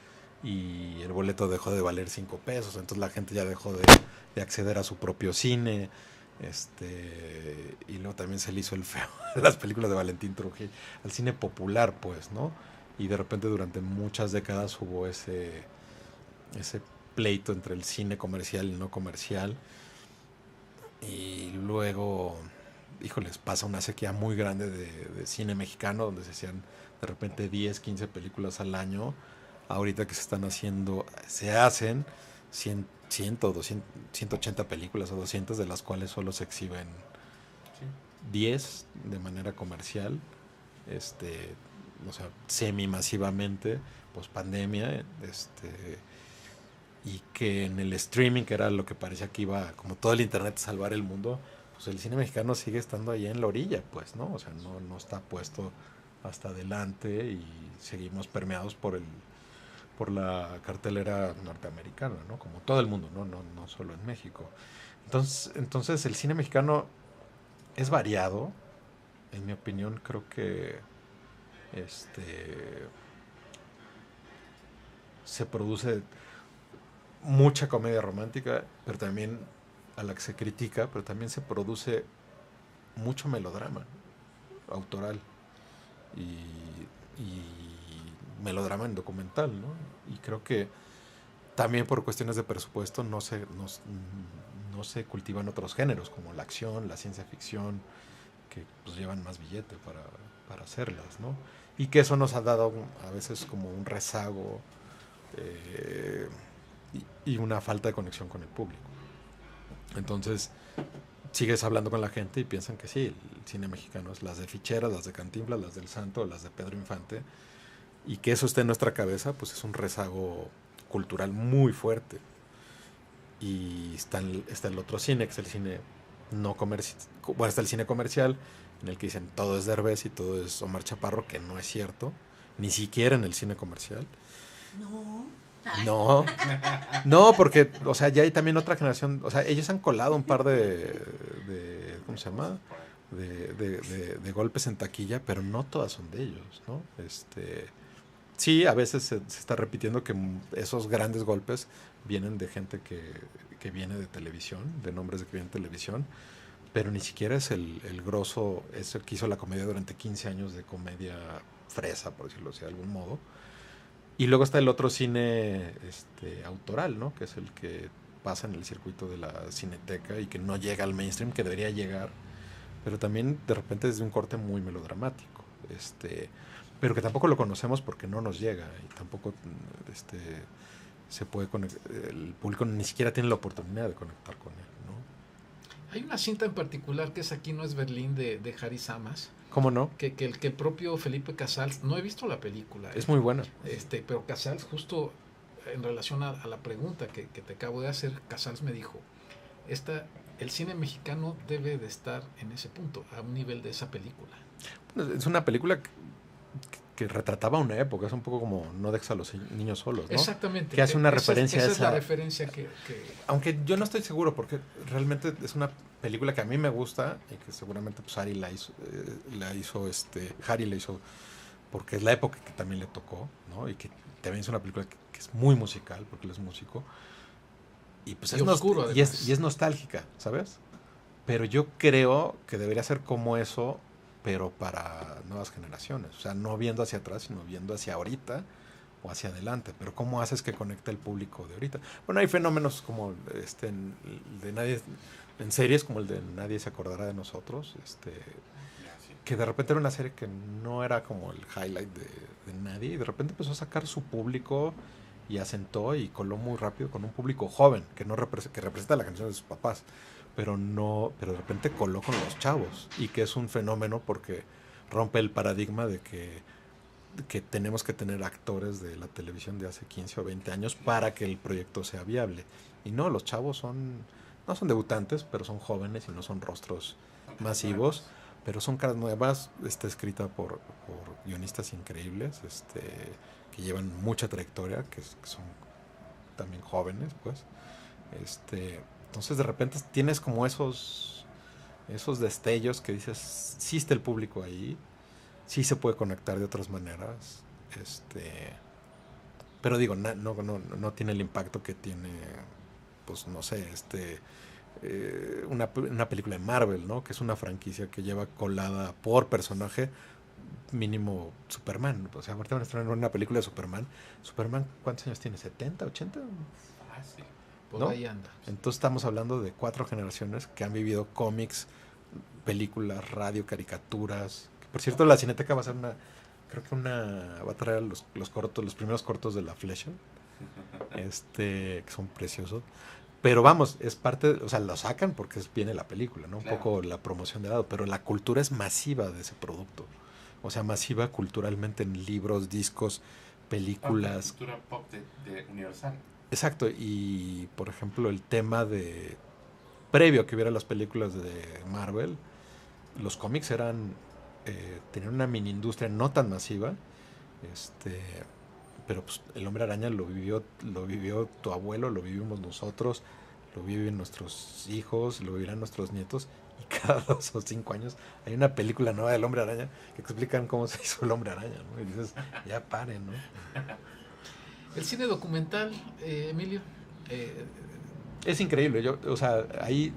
y el boleto dejó de valer 5 pesos, entonces la gente ya dejó de acceder a su propio cine, y luego también se le hizo el feo las películas de Valentín Trujillo al cine popular, pues, ¿no? Y de repente durante muchas décadas hubo ese pleito entre el cine comercial y no comercial, y luego, híjoles, pasa una sequía muy grande de cine mexicano, donde se hacían de repente 10, 15 películas al año. Ahorita que se hacen 100, 200, 180 películas o 200, de las cuales solo se exhiben 10 de manera comercial, o sea, semi-masivamente, post-pandemia, y que en el streaming, que era lo que parecía que iba, como todo el internet, a salvar el mundo, pues el cine mexicano sigue estando ahí en la orilla, pues, ¿no? O sea, no está puesto hasta adelante, y seguimos permeados por la cartelera norteamericana, ¿no? Como todo el mundo, no solo en México. Entonces el cine mexicano es variado, en mi opinión. Creo que se produce mucha comedia romántica, pero también a la que se critica, pero también se produce mucho melodrama, ¿no? Autoral y melodrama en documental, ¿no? Y creo que también por cuestiones de presupuesto no se cultivan otros géneros, como la acción, la ciencia ficción, que pues llevan más billete para hacerlas, ¿no? Y que eso nos ha dado a veces como un rezago, y una falta de conexión con el público. Entonces sigues hablando con la gente y piensan que sí, el cine mexicano es las de Ficheras, las de Cantinflas, las del Santo, las de Pedro Infante, y que eso esté en nuestra cabeza, pues es un rezago cultural muy fuerte. Y está el otro cine, que es el cine no comercial. Bueno, está el cine comercial, en el que dicen todo es Derbez y todo es Omar Chaparro, que no es cierto, ni siquiera en el cine comercial. No, no, porque, o sea, ya hay también otra generación, o sea, ellos han colado un par ¿cómo se llama? De golpes en taquilla, pero no todas son de ellos, ¿no? Sí, a veces se está repitiendo que esos grandes golpes vienen de gente que viene de televisión, de nombres de que vienen de televisión, pero ni siquiera es el grosso, eso que hizo la comedia durante 15 años de comedia fresa, por decirlo así, de algún modo. Y luego está el otro cine autoral, ¿no? Que es el que pasa en el circuito de la cineteca y que no llega al mainstream, que debería llegar, pero también de repente es de un corte muy melodramático. Pero que tampoco lo conocemos porque no nos llega y tampoco se puede el público ni siquiera tiene la oportunidad de conectar con él, ¿no? Hay una cinta en particular que es Aquí no es Berlín de Harry Samas, ¿Cómo no? que el propio Felipe Casals, no he visto la película, Es muy buena. pero Casals, justo en relación a la pregunta que te acabo de hacer, Casals me dijo, el cine mexicano debe de estar en ese punto, a un nivel de esa película. Es una película que retrataba una época, es un poco como No dejes a los niños solos, ¿no? Exactamente. Que hace una referencia a esa. Esa es la referencia que... Aunque yo no estoy seguro, porque realmente es una película que a mí me gusta y que seguramente pues Harry la hizo porque es la época que también le tocó, ¿no? Y que también es una película que es muy musical, porque él es músico. Y pues Y oscuro, y es nostálgica, ¿sabes? Pero yo creo que debería ser como eso, pero para nuevas generaciones. O sea, no viendo hacia atrás, sino viendo hacia ahorita o hacia adelante. Pero ¿cómo haces que conecte el público de ahorita? Bueno, hay fenómenos como de nadie, en series como el de Nadie se acordará de nosotros, que de repente era una serie que no era como el highlight de nadie, y de repente empezó a sacar su público y asentó y coló muy rápido con un público joven, que representa la canción de sus papás, pero de repente coló con los chavos, y que es un fenómeno porque rompe el paradigma de que tenemos que tener actores de la televisión de hace 15 o 20 años para que el proyecto sea viable. Y no, los chavos no son debutantes, pero son jóvenes y no son rostros masivos, pero son caras nuevas. Está escrita por guionistas increíbles, que llevan mucha trayectoria, que son también jóvenes, pues. Entonces de repente tienes como esos destellos que dices, sí está el público ahí, sí se puede conectar de otras maneras, pero digo, no tiene el impacto que tiene, pues no sé, una película de Marvel, ¿no? Que es una franquicia que lleva colada por personaje mínimo Superman. O sea, ahorita van a estrenar una película de Superman. Superman, ¿cuántos años tiene? ¿70, 80? Ah, sí. Por ¿No? ahí anda. Entonces estamos hablando de 4 generaciones que han vivido cómics, películas, radio, caricaturas. Que, por cierto, la Cineteca va a hacer va a traer los primeros cortos de La Flecha, que son preciosos. Pero vamos, es parte, o sea, lo sacan porque viene la película, ¿no? Un Claro. poco la promoción de lado, pero la cultura es masiva de ese producto. O sea, masiva culturalmente en libros, discos, películas. La cultura pop de Universal. Exacto, y por ejemplo el tema previo a que hubiera las películas de Marvel, los cómics tenían una mini industria no tan masiva, pero pues el Hombre Araña lo vivió tu abuelo, lo vivimos nosotros, lo viven nuestros hijos, lo vivirán nuestros nietos, y cada 2 o 5 años hay una película nueva del Hombre Araña que explican cómo se hizo el Hombre Araña, ¿no? Y dices, ya paren, ¿no? El cine documental, Emilio, Es increíble, o sea, ahí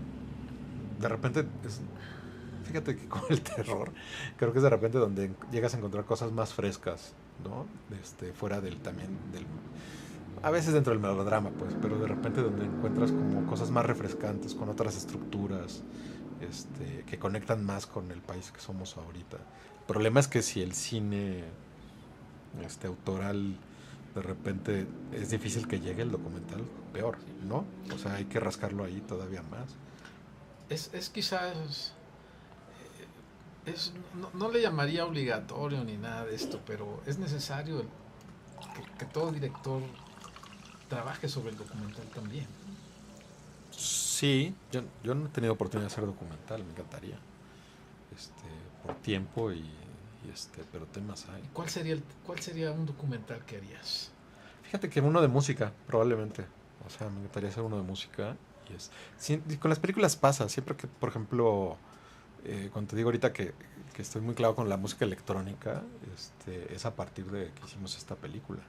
de repente, fíjate que con el terror, creo que es de repente donde llegas a encontrar cosas más frescas, ¿no? Fuera a veces dentro del melodrama, pues, pero de repente donde encuentras como cosas más refrescantes, con otras estructuras, que conectan más con el país que somos ahorita. El problema es que si el cine, autoral, de repente es difícil que llegue el documental, peor, ¿no? O sea, hay que rascarlo ahí todavía más. es quizás, no le llamaría obligatorio ni nada de esto, pero es necesario que todo director trabaje sobre el documental también. Sí, yo no he tenido oportunidad de hacer documental, me encantaría. por tiempo pero temas hay. ¿Cuál sería un documental que harías? Fíjate que uno de música, probablemente. O sea, me gustaría hacer uno de música. Y con las películas pasa, siempre que, por ejemplo, cuando te digo ahorita que estoy muy claro con la música electrónica, es a partir de que hicimos esta película.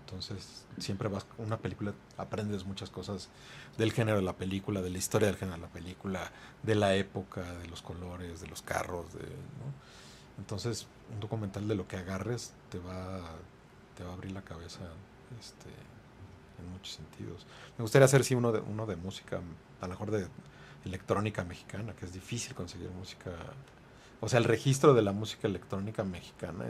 Entonces, siempre vas con una película, aprendes muchas cosas del género de la película, de la historia del género de la película, de la época, de los colores, de los carros, ¿no? Entonces, un documental de lo que agarres te va a abrir la cabeza en muchos sentidos. Me gustaría hacer, sí, uno de música, a lo mejor de electrónica mexicana, que es difícil conseguir música. O sea, el registro de la música electrónica mexicana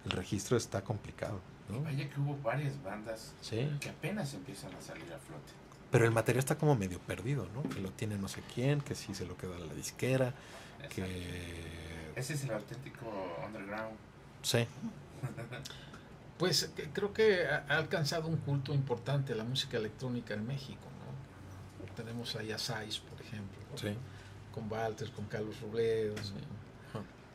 el registro está complicado, ¿no? Y vaya que hubo varias bandas Sí. que apenas empiezan a salir a flote. Pero el material está como medio perdido, ¿no? Que lo tiene no sé quién, que sí se lo queda la disquera, Exacto. que... Ese es el auténtico underground. Sí. Pues creo que ha alcanzado un culto importante la música electrónica en México, ¿no? Tenemos ahí a Sais, por ejemplo, ¿no? Sí. Con Walters, con Carlos Robledo, Sí.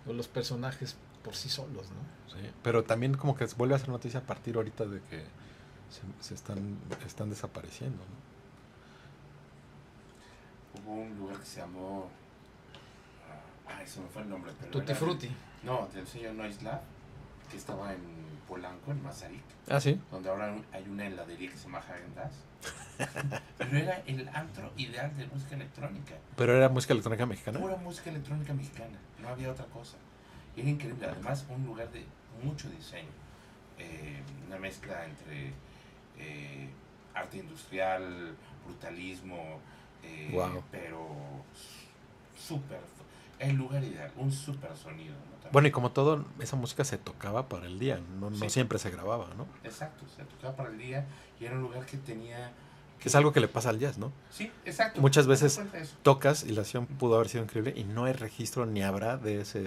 o los personajes por sí solos, ¿no? Sí, pero también como que vuelve a ser noticia a partir ahorita de que se están desapareciendo, ¿no? Hubo un lugar que se llamó... se me fue el nombre. Pero Tutti era Frutti. No, del sello Noise Lab, que estaba en Polanco, en Mazarik, Ah, sí. donde ahora hay una heladería que se llama Häagen-Dazs. Pero era el antro ideal de música electrónica. Pero era música electrónica mexicana. Pura música electrónica mexicana, no había otra cosa. Era increíble, además un lugar de mucho diseño, una mezcla entre arte industrial, brutalismo, Wow. pero súper, el lugar ideal, un súper sonido, ¿no? También. Bueno, y como todo, esa música se tocaba para el día, no Sí. siempre se grababa, ¿no? Exacto, se tocaba para el día y era un lugar que tenía... Que es algo que le pasa al jazz, ¿no? Sí, exacto. Muchas ¿te das veces cuenta de eso? tocas y la acción pudo haber sido increíble y no hay registro ni habrá de ese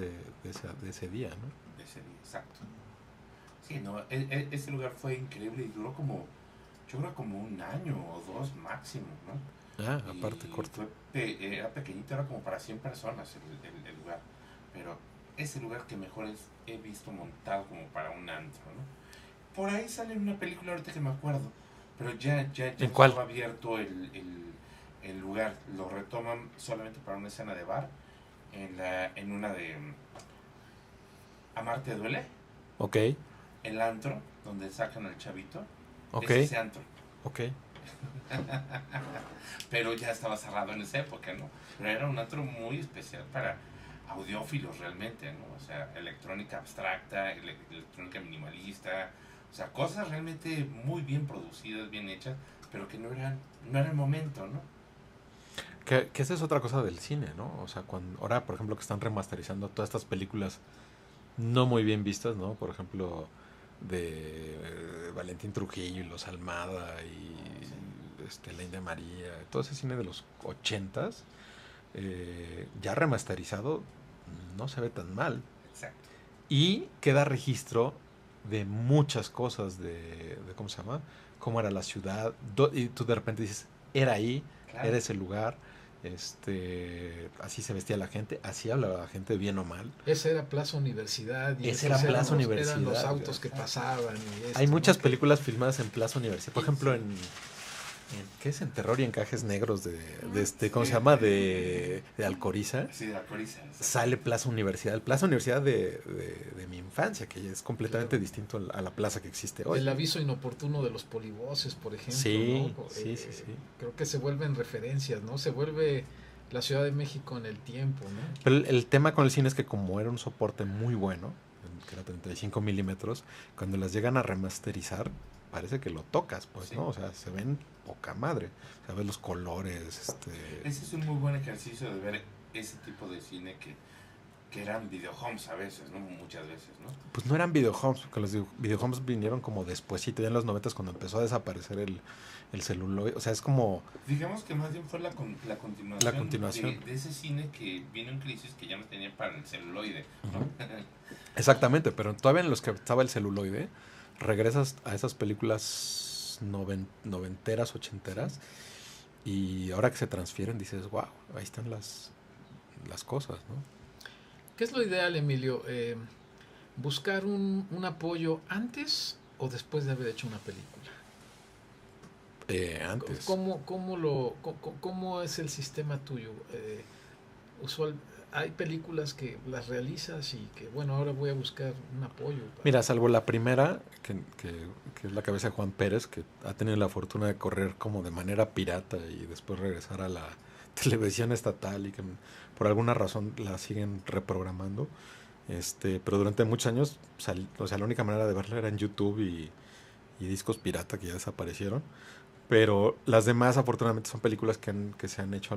día, ¿no? De ese día, exacto. Sí, no, ese lugar fue increíble y duró como, yo creo como un año o dos máximo, ¿no? Ah, aparte Y corto. era pequeñito, era como para 100 personas el lugar. Pero es el lugar que mejor he visto montado como para un antro, ¿no? Por ahí sale una película ahorita que me acuerdo, pero ya ¿En cuál? estaba abierto el lugar. Lo retoman solamente para una escena de bar, en una de Amarte duele, Ok, el antro, donde sacan al chavito. ok, Es ese antro. ok. Pero ya estaba cerrado en esa época, ¿no? Pero era un antro muy especial para audiófilos realmente, ¿no? O sea, electrónica abstracta, electrónica minimalista, o sea, cosas realmente muy bien producidas, bien hechas, pero que no era el momento, ¿no? Que esa es otra cosa del cine, ¿no? O sea, ahora, por ejemplo, que están remasterizando todas estas películas no muy bien vistas, ¿no? Por ejemplo, de Valentín Trujillo y Los Almada y la India María, todo ese cine de los 80s, ya remasterizado, no se ve tan mal. Exacto. Y queda registro de muchas cosas de ¿cómo se llama? Cómo era la ciudad. Y tú de repente dices, era ahí, Claro. era ese lugar. Así se vestía la gente, así hablaba la gente, bien o mal. Esa era Plaza Universidad. Y Esa era esos Plaza eran Universidad, Eran los autos güey. que pasaban. Y esto, Hay ¿no? muchas Que- películas filmadas en Plaza Universidad. Por Sí, ejemplo, sí. ¿qué es? En Terror y Encajes Negros ¿cómo se llama? De Alcoriza. Sí, de la Coriza. Sale Plaza Universidad. El Plaza Universidad de mi infancia, que es completamente Claro. distinto a la plaza que existe hoy. El aviso inoportuno de los polivoces, por ejemplo. Sí, ¿no? sí. Creo que se vuelven referencias, ¿no? Se vuelve la Ciudad de México en el tiempo, ¿no? Pero el tema con el cine es que como era un soporte muy bueno, que era 35 milímetros, cuando las llegan a remasterizar, parece que lo tocas, pues, Sí. ¿no? O sea, se ven poca madre. O sea, ves los colores, Ese es un muy buen ejercicio de ver ese tipo de cine que eran videohomes a veces, ¿no? Muchas veces, ¿no? Pues no eran videohomes, porque los videohomes vinieron como despuesito, ya en los 90s cuando empezó a desaparecer el celuloide. O sea, es como... Digamos que más bien fue la continuación, La continuación. de ese cine que vino en crisis que ya no tenía para el celuloide, ¿no? Ujú. Exactamente, pero todavía en los que estaba el celuloide, regresas a esas películas noventeras, ochenteras, y ahora que se transfieren dices, wow, ahí están las cosas, ¿no? ¿Qué es lo ideal, Emilio? ¿Buscar un apoyo antes o después de haber hecho una película? Antes. ¿Cómo es el sistema tuyo? Hay películas que las realizas y que, bueno, ahora voy a buscar un apoyo. Mira, salvo la primera, que es La cabeza de Juan Pérez, que ha tenido la fortuna de correr como de manera pirata y después regresar a la televisión estatal y que por alguna razón la siguen reprogramando. Pero durante muchos años, o sea, la única manera de verla era en YouTube y discos pirata que ya desaparecieron. Pero las demás, afortunadamente, son películas que se han hecho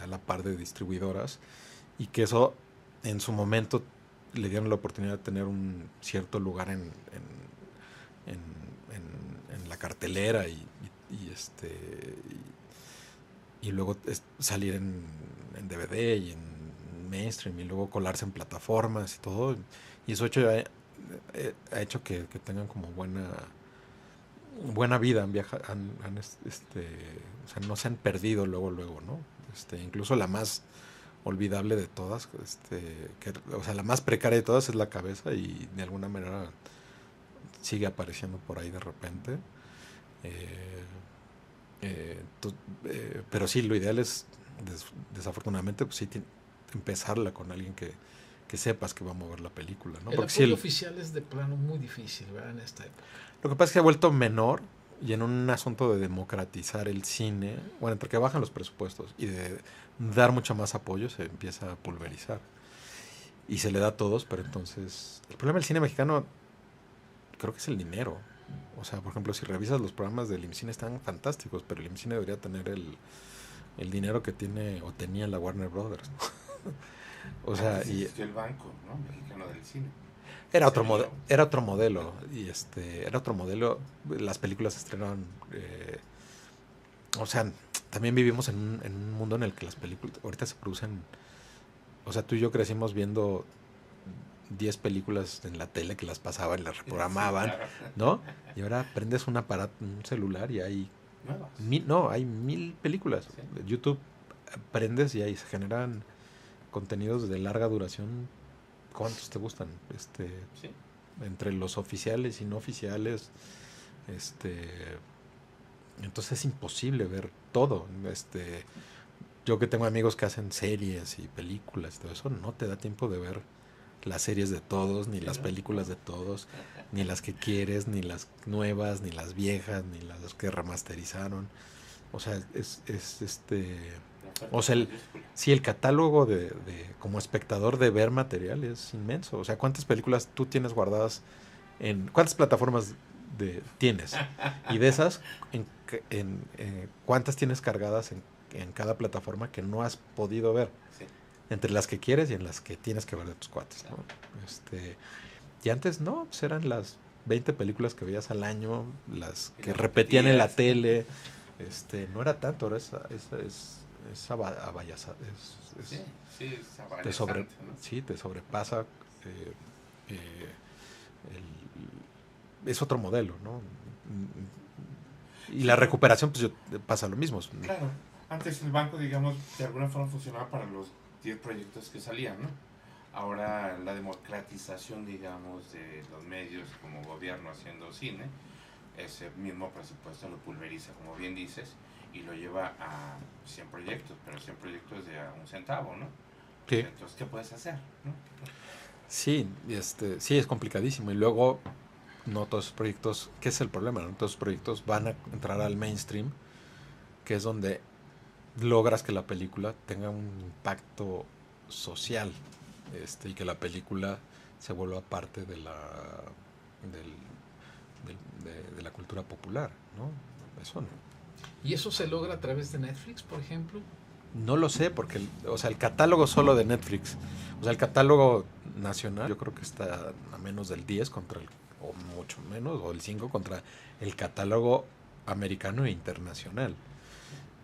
a la par de distribuidoras y que eso en su momento le dieron la oportunidad de tener un cierto lugar en la cartelera y luego salir en DVD y en mainstream y luego colarse en plataformas y todo. Y eso ha hecho que tengan como buena vida, o sea, no se han perdido luego, ¿no? Incluso la más olvidable de todas, o sea, la más precaria de todas es La cabeza y de alguna manera sigue apareciendo por ahí de repente. Pero sí, lo ideal es, desafortunadamente, pues sí, empezarla con alguien que sepas que va a mover la película, ¿no? El Porque apoyo oficial es de plano muy difícil, ¿verdad? En esta época. Lo que pasa es que ha vuelto menor y en un asunto de democratizar el cine, bueno, entre que bajan los presupuestos y de dar mucho más apoyo, se empieza a pulverizar. Y se le da a todos, pero entonces... El problema del cine mexicano creo que es el dinero. O sea, por ejemplo, si revisas los programas del IMCINE están fantásticos, pero el IMCINE debería tener el dinero que tiene o tenía la Warner Brothers, ¿no? O sea, Antes y existió el banco, ¿no? Mexicano del cine. era otro modelo y era otro modelo. Las películas se estrenaban, o sea, también vivimos en un mundo en el que las películas ahorita se producen, o sea, tú y yo crecimos viendo 10 películas en la tele que las pasaban, las reprogramaban, Sí, claro. ¿no? Y ahora prendes un aparato, un celular y hay Nuevas. hay 1000 películas. Sí. YouTube prendes y ahí se generan contenidos de larga duración. ¿Cuántos te gustan? Sí. Entre los oficiales y no oficiales. Entonces es imposible ver todo. Yo que tengo amigos que hacen series y películas y todo eso, no te da tiempo de ver las series de todos, ni las películas de todos, ni las que quieres, ni las nuevas, ni las viejas, ni las que remasterizaron. O sea, o sea, el catálogo de como espectador de ver material es inmenso. O sea, ¿cuántas películas tú tienes guardadas cuántas plataformas tienes? Y de esas, ¿cuántas tienes cargadas en cada plataforma que no has podido ver? Sí. Entre las que quieres y en las que tienes que ver de tus cuates, ¿no? Y antes no, pues eran las 20 películas que veías al año, las que repetían en la tele. No era tanto, ahora es abayazado. Sí, es Te ¿no? Sí, te sobrepasa. Es otro modelo, ¿no? Y la recuperación, pues pasa lo mismo. Claro, antes el banco, digamos, de alguna forma funcionaba para los 10 proyectos que salían, ¿no? Ahora la democratización, digamos, de los medios como gobierno haciendo cine, ese mismo presupuesto lo pulveriza, como bien dices, y lo lleva a 100 proyectos, pero 100 proyectos de a un centavo, ¿no? Sí. Entonces, ¿qué puedes hacer, no? Sí, sí, es complicadísimo. Y luego, no todos esos proyectos, ¿qué es el problema? No todos esos proyectos van a entrar al mainstream, que es donde logras que la película tenga un impacto social, y que la película se vuelva parte de la de la cultura popular, ¿no? Eso no. ¿Y eso se logra a través de Netflix, por ejemplo? No lo sé, porque el catálogo solo de Netflix, o sea, el catálogo nacional, yo creo que está a menos del 10 o mucho menos, o el 5 contra el catálogo americano e internacional.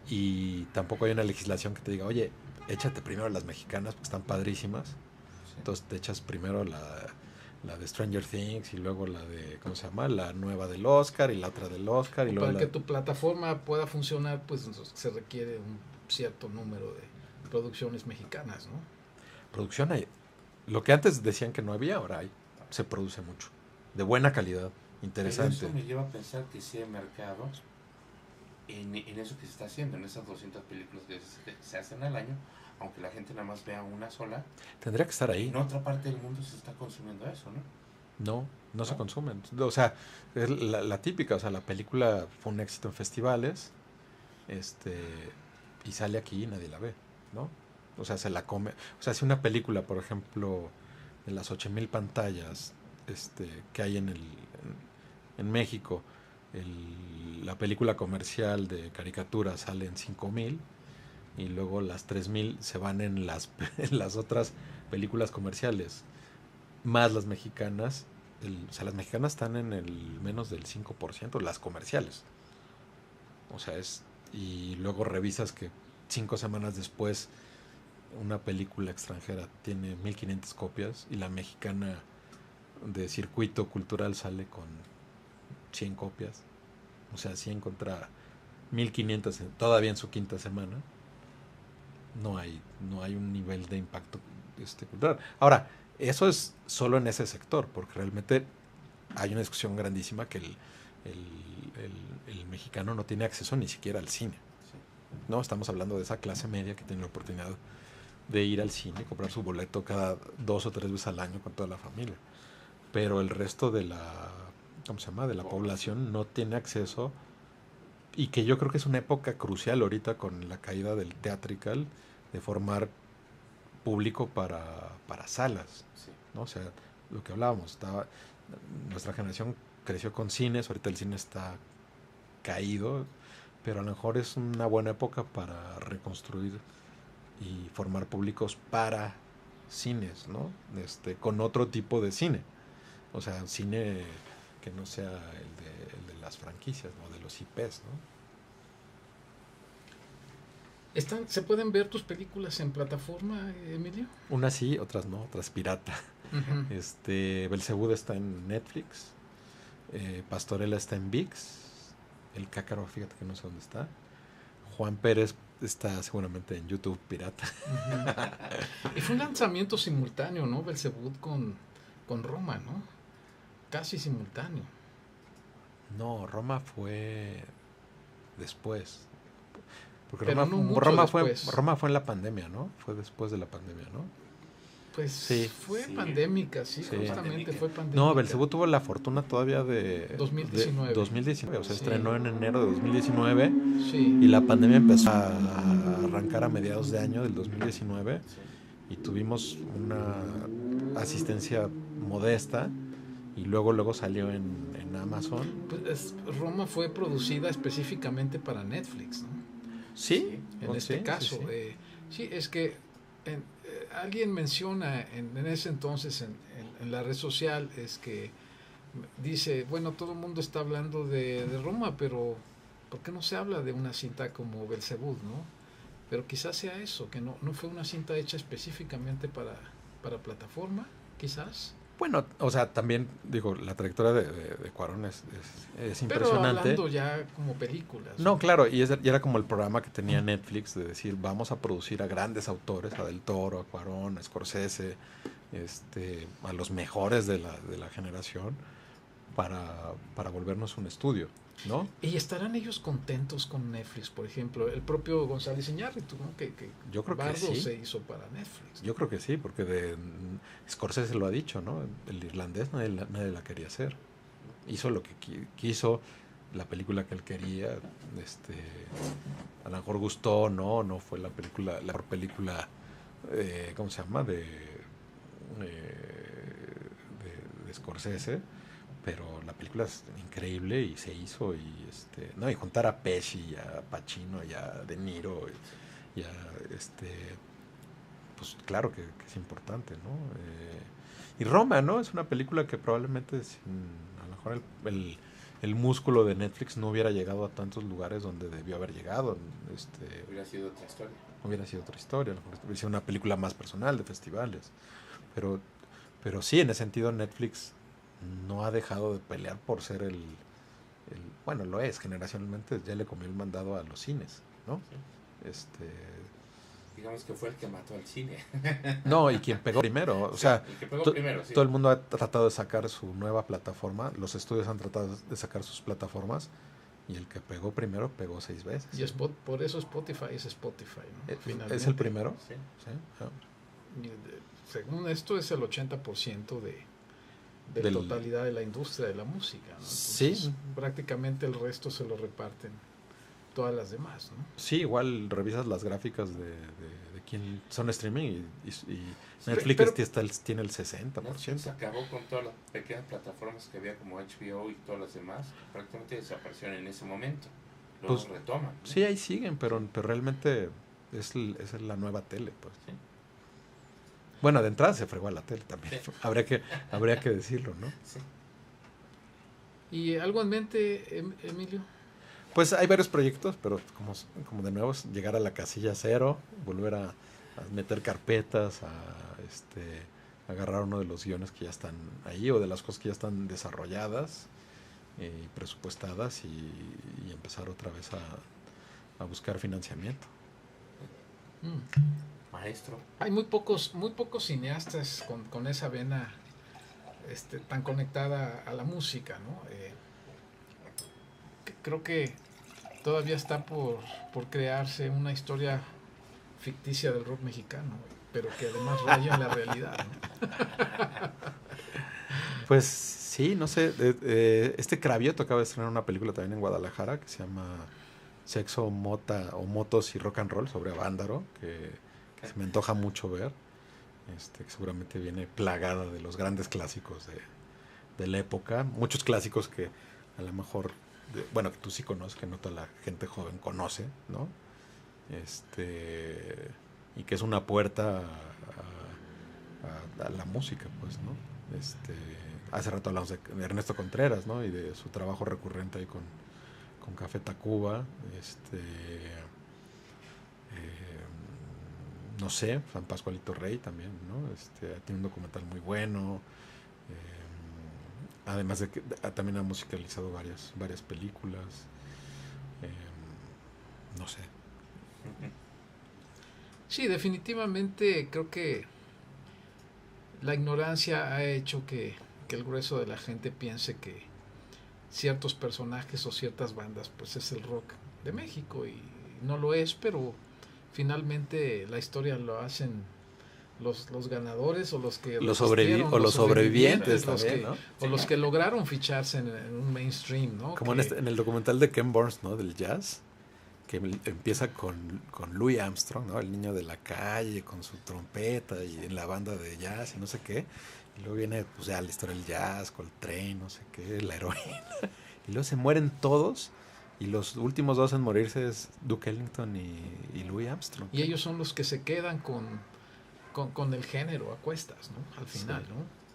Y tampoco hay una legislación que te diga, oye, échate primero las mexicanas porque están padrísimas. Sí. Entonces te echas primero la de Stranger Things y luego la de, ¿cómo se llama? La nueva del Oscar y la otra del Oscar. Y luego para que tu plataforma pueda funcionar, pues se requiere un cierto número producciones mexicanas, ¿no? Producción hay. Lo que antes decían que no había, ahora hay. Se produce mucho. De buena calidad. Pero Interesante. eso me lleva a pensar que sí hay mercado en eso que se está haciendo, en esas 200 películas que se hacen al año, aunque la gente nada más vea una sola. Tendría que estar ahí. En otra parte del mundo se está consumiendo eso, ¿no? No se ¿No? consumen. O sea, es la típica. O sea, la película fue un éxito en festivales. Y sale aquí y nadie la ve, ¿no? O sea, se la come. O sea, si una película, por ejemplo, de las 8,000 pantallas que hay en México, la película comercial de caricatura sale en 5,000 y luego las 3,000 se van en en las otras películas comerciales, más las mexicanas. O sea, las mexicanas están en el menos del 5%, las comerciales. O sea, y luego revisas que 5 semanas después una película extranjera tiene 1,500 copias y la mexicana de circuito cultural sale con 100 copias. O sea, 100 contra 1,500 todavía en su quinta semana. No hay un nivel de impacto cultural. Ahora, eso es solo en ese sector, porque realmente hay una discusión grandísima que el mexicano no tiene acceso ni siquiera al cine. No, estamos hablando de esa clase media que tiene la oportunidad de ir al cine, comprar su boleto cada 2 o 3 veces al año con toda la familia. Pero el resto de la población no tiene acceso, y que yo creo que es una época crucial ahorita con la caída del theatrical, de formar público para salas, Sí. ¿no? O sea, lo que hablábamos, nuestra generación creció con cines, ahorita el cine está caído, pero a lo mejor es una buena época para reconstruir y formar públicos para cines, ¿no? Con otro tipo de cine. O sea, cine que no sea el de las franquicias, ¿no? De los IPs, ¿no? ¿Se pueden ver tus películas en plataforma, Emilio? Unas sí, otras no, otras pirata. Ujú. Belzebú está en Netflix, Pastorela está en ViX, El Cácaro, fíjate que no sé dónde está. Juan Pérez está seguramente en YouTube pirata. Ujú. Y fue un lanzamiento simultáneo, ¿no? Belzebú con Roma, ¿no? Casi simultáneo. No, Roma fue después. Porque Pero no mucho Roma después. fue en la pandemia, ¿no? Fue después de la pandemia, ¿no? Pues Sí. fue Sí. pandémica, sí, Sí. justamente fue pandémica. No, Belzebú tuvo la fortuna todavía de 2019. 2019, o sea, Sí. estrenó en enero de 2019 Sí. y la pandemia empezó a arrancar a mediados de año del 2019 y tuvimos una asistencia modesta y luego salió en Amazon. Pues Roma fue producida específicamente para Netflix, ¿no? Sí, En este sí, caso. sí, sí. Sí, es que alguien menciona en ese entonces en la red social, es que dice, bueno, todo el mundo está hablando de Roma, pero ¿por qué no se habla de una cinta como Belzebú, no? Pero quizás sea eso, que no fue una cinta hecha específicamente para plataforma, quizás. Bueno, o sea, también, digo, la trayectoria de Cuarón es Pero impresionante. hablando ya como películas. No, claro, y era como el programa que tenía Netflix de decir, vamos a producir a grandes autores, a Del Toro, a Cuarón, a Scorsese, a los mejores de la generación, para volvernos un estudio, ¿no? ¿Y estarán ellos contentos con Netflix, por ejemplo? El propio González Iñárritu, ¿no? Que Yo creo que Bardo sí. se hizo para Netflix. Yo creo que sí, porque Scorsese lo ha dicho, ¿no? El irlandés nadie la quería hacer. Hizo lo que quiso, la película que él quería, a lo mejor gustó, no fue la mejor película, ¿cómo se llama? De Scorsese, pero la película es increíble y se hizo, y no, y juntar a Pesci, a Pacino, y a De Niro, y a pues claro que es importante, ¿no? Y Roma, ¿no? Es una película que probablemente a lo mejor el músculo de Netflix no hubiera llegado a tantos lugares donde debió haber llegado. Hubiera sido otra historia. Hubiera sido otra historia, a lo mejor hubiera sido una película más personal de festivales. Pero sí, en ese sentido Netflix no ha dejado de pelear por ser bueno, lo es, generacionalmente ya le comió el mandado a los cines, ¿no? digamos que fue el que mató al cine. No, y quien pegó primero. O sea, el que pegó to- primero, sí. todo el mundo ha tratado de sacar su nueva plataforma. Los estudios han tratado de sacar sus plataformas. Y el que pegó primero pegó 6 veces. Y por eso Spotify es Spotify, ¿no? ¿Es Finalmente. el primero? Sí. Sí. Ah. Y según esto es el 80% de Del- la totalidad de la industria de la música, ¿no? Sí. Entonces, prácticamente el resto se lo reparten todas las demás, ¿no? Sí, igual revisas las gráficas de quién son streaming y Sí, Netflix pero- tiene el 60%. Netflix acabó con todas las pequeñas plataformas que había como HBO y todas las demás. Prácticamente desaparecieron en ese momento. Luego Pues, retoman. ¿no? Sí, ahí siguen, pero realmente es la nueva tele, pues. Sí. Bueno, de entrada se fregó a la tele también. Sí. Habría que decirlo, ¿no? Sí. ¿Y algo en mente, Emilio? Pues hay varios proyectos, pero como de nuevo es llegar a la casilla cero, volver a meter carpetas, a agarrar uno de los guiones que ya están ahí o de las cosas que ya están desarrolladas y presupuestadas y empezar otra vez a buscar financiamiento. Maestro. Hay muy pocos cineastas con esa vena tan conectada a la música, ¿no? Creo que todavía está por crearse una historia ficticia del rock mexicano, pero que además raya en la realidad, ¿no? Pues sí, no sé. Cravioto acaba de estrenar una película también en Guadalajara que se llama Sexo, Mota o Motos y Rock and Roll sobre Avándaro, que se me antoja mucho ver. Que seguramente viene plagada de los grandes clásicos de la época. Muchos clásicos que a lo mejor, que tú sí conoces, que no toda la gente joven conoce, ¿no? Y que es una puerta a la música, pues, ¿no? Hace rato hablamos de Ernesto Contreras, ¿no? Y de su trabajo recurrente ahí con Café Tacuba, no sé, San Pascualito Rey también, ¿no? Tiene un documental muy bueno, además de que también ha musicalizado varias películas, no sé. Sí, definitivamente creo que la ignorancia ha hecho que el grueso de la gente piense que ciertos personajes o ciertas bandas pues es el rock de México y no lo es, pero finalmente la historia lo hacen los ganadores o los que los sobrevivientes los también, que, ¿no? o los que lograron ficharse en un mainstream, ¿no? Como que, en el documental de Ken Burns, ¿no? Del jazz, que empieza con Louis Armstrong, ¿no? El niño de la calle con su trompeta y en la banda de jazz y no sé qué. Y luego viene pues ya la historia del jazz, Coltrane, no sé qué, la heroína. Y luego se mueren todos y los últimos dos en morirse es Duke Ellington y Louis Armstrong. y ellos son los que se quedan con el género a cuestas, ¿no? Al final,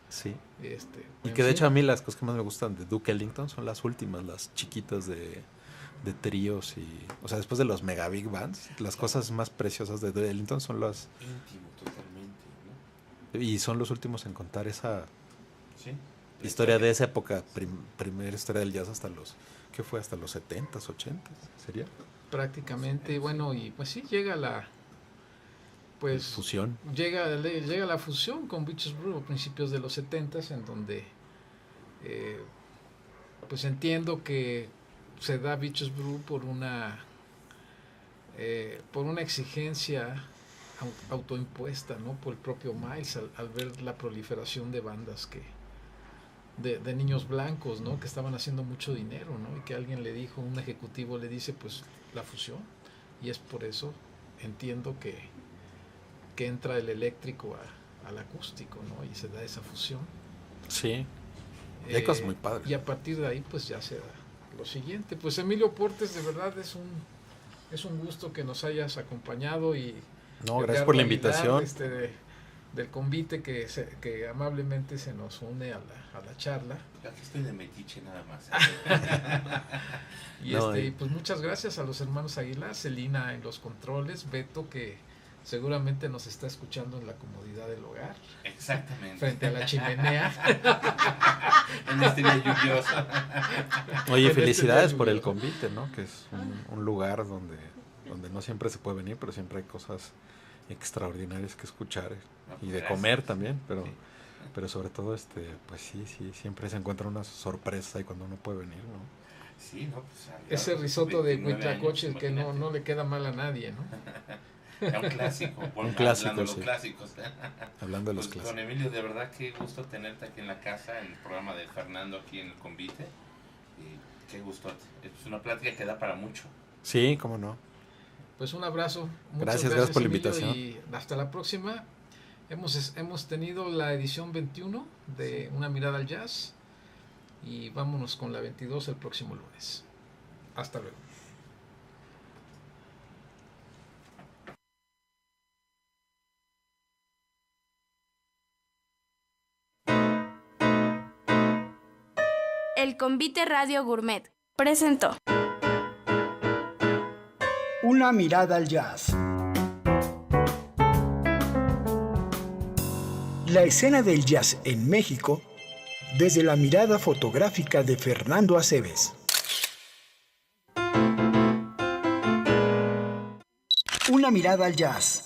Sí. ¿no? Sí. Y En que de fin. hecho a mí las cosas que más me gustan de Duke Ellington son las últimas, las chiquitas de tríos y... O sea, después de los mega big bands, las cosas más preciosas de Duke Ellington son las... Íntimo totalmente, ¿no? Y son los últimos en contar esa Sí. historia de esa época, primera historia del jazz hasta los... ¿Qué fue? Hasta los 70s, 80s, ¿sería? Prácticamente, y bueno, y pues sí llega pues Fusión. llega la fusión con Beaches Brew a principios de los 70s, en donde pues entiendo que se da Beaches Brew por una exigencia autoimpuesta, ¿no? Por el propio Miles al ver la proliferación de bandas de niños blancos, ¿no? Que estaban haciendo mucho dinero, ¿no? Y que alguien le dijo, un ejecutivo le dice, pues la fusión, y es por eso entiendo que entra el eléctrico al acústico, ¿no? Y se da esa fusión. Sí. Y hay cosas muy padres. Y a partir de ahí, pues ya se da lo siguiente. Pues Emilio Portes, de verdad es un gusto que nos hayas acompañado y No, gracias Edgardo por la Aguilar, invitación. del convite que amablemente se nos une a la charla. Aquí estoy de metiche nada más. Y No, pues muchas gracias a los hermanos Aguilar, Celina en los controles, Beto que seguramente nos está escuchando en la comodidad del hogar, Exactamente. frente a la chimenea. En este día lluvioso. Oye, en este felicidades día por el lluvioso. convite, ¿no? Que es un lugar donde no siempre se puede venir, pero siempre hay cosas extraordinarias que escuchar No, y de gracias. comer también, pero, Sí. pero sobre todo, pues sí, siempre se encuentra una sorpresa y cuando uno puede venir, ¿no? Sí, no, pues, Ese risotto de 29 años, huitlacoche que no, imagínate. no le queda mal a nadie, ¿no? Era un clásico, bueno, Un clásico, hablando de los sí. clásicos. Hablando de los Pues, don clásicos. Emilio, de verdad qué gusto tenerte aquí en la casa, en el programa de Fernando aquí en el Convite. Y qué gusto. Es una plática que da para mucho. Sí, cómo no. Pues un abrazo. Muchas Gracias por la Emilio, invitación. y hasta la próxima. Hemos tenido la edición 21 de Una mirada al jazz y vámonos con la 22 el próximo lunes. Hasta luego. El Convite Radio Gourmet presentó Una mirada al jazz. La escena del jazz en México desde la mirada fotográfica de Fernando Aceves. Una mirada al jazz.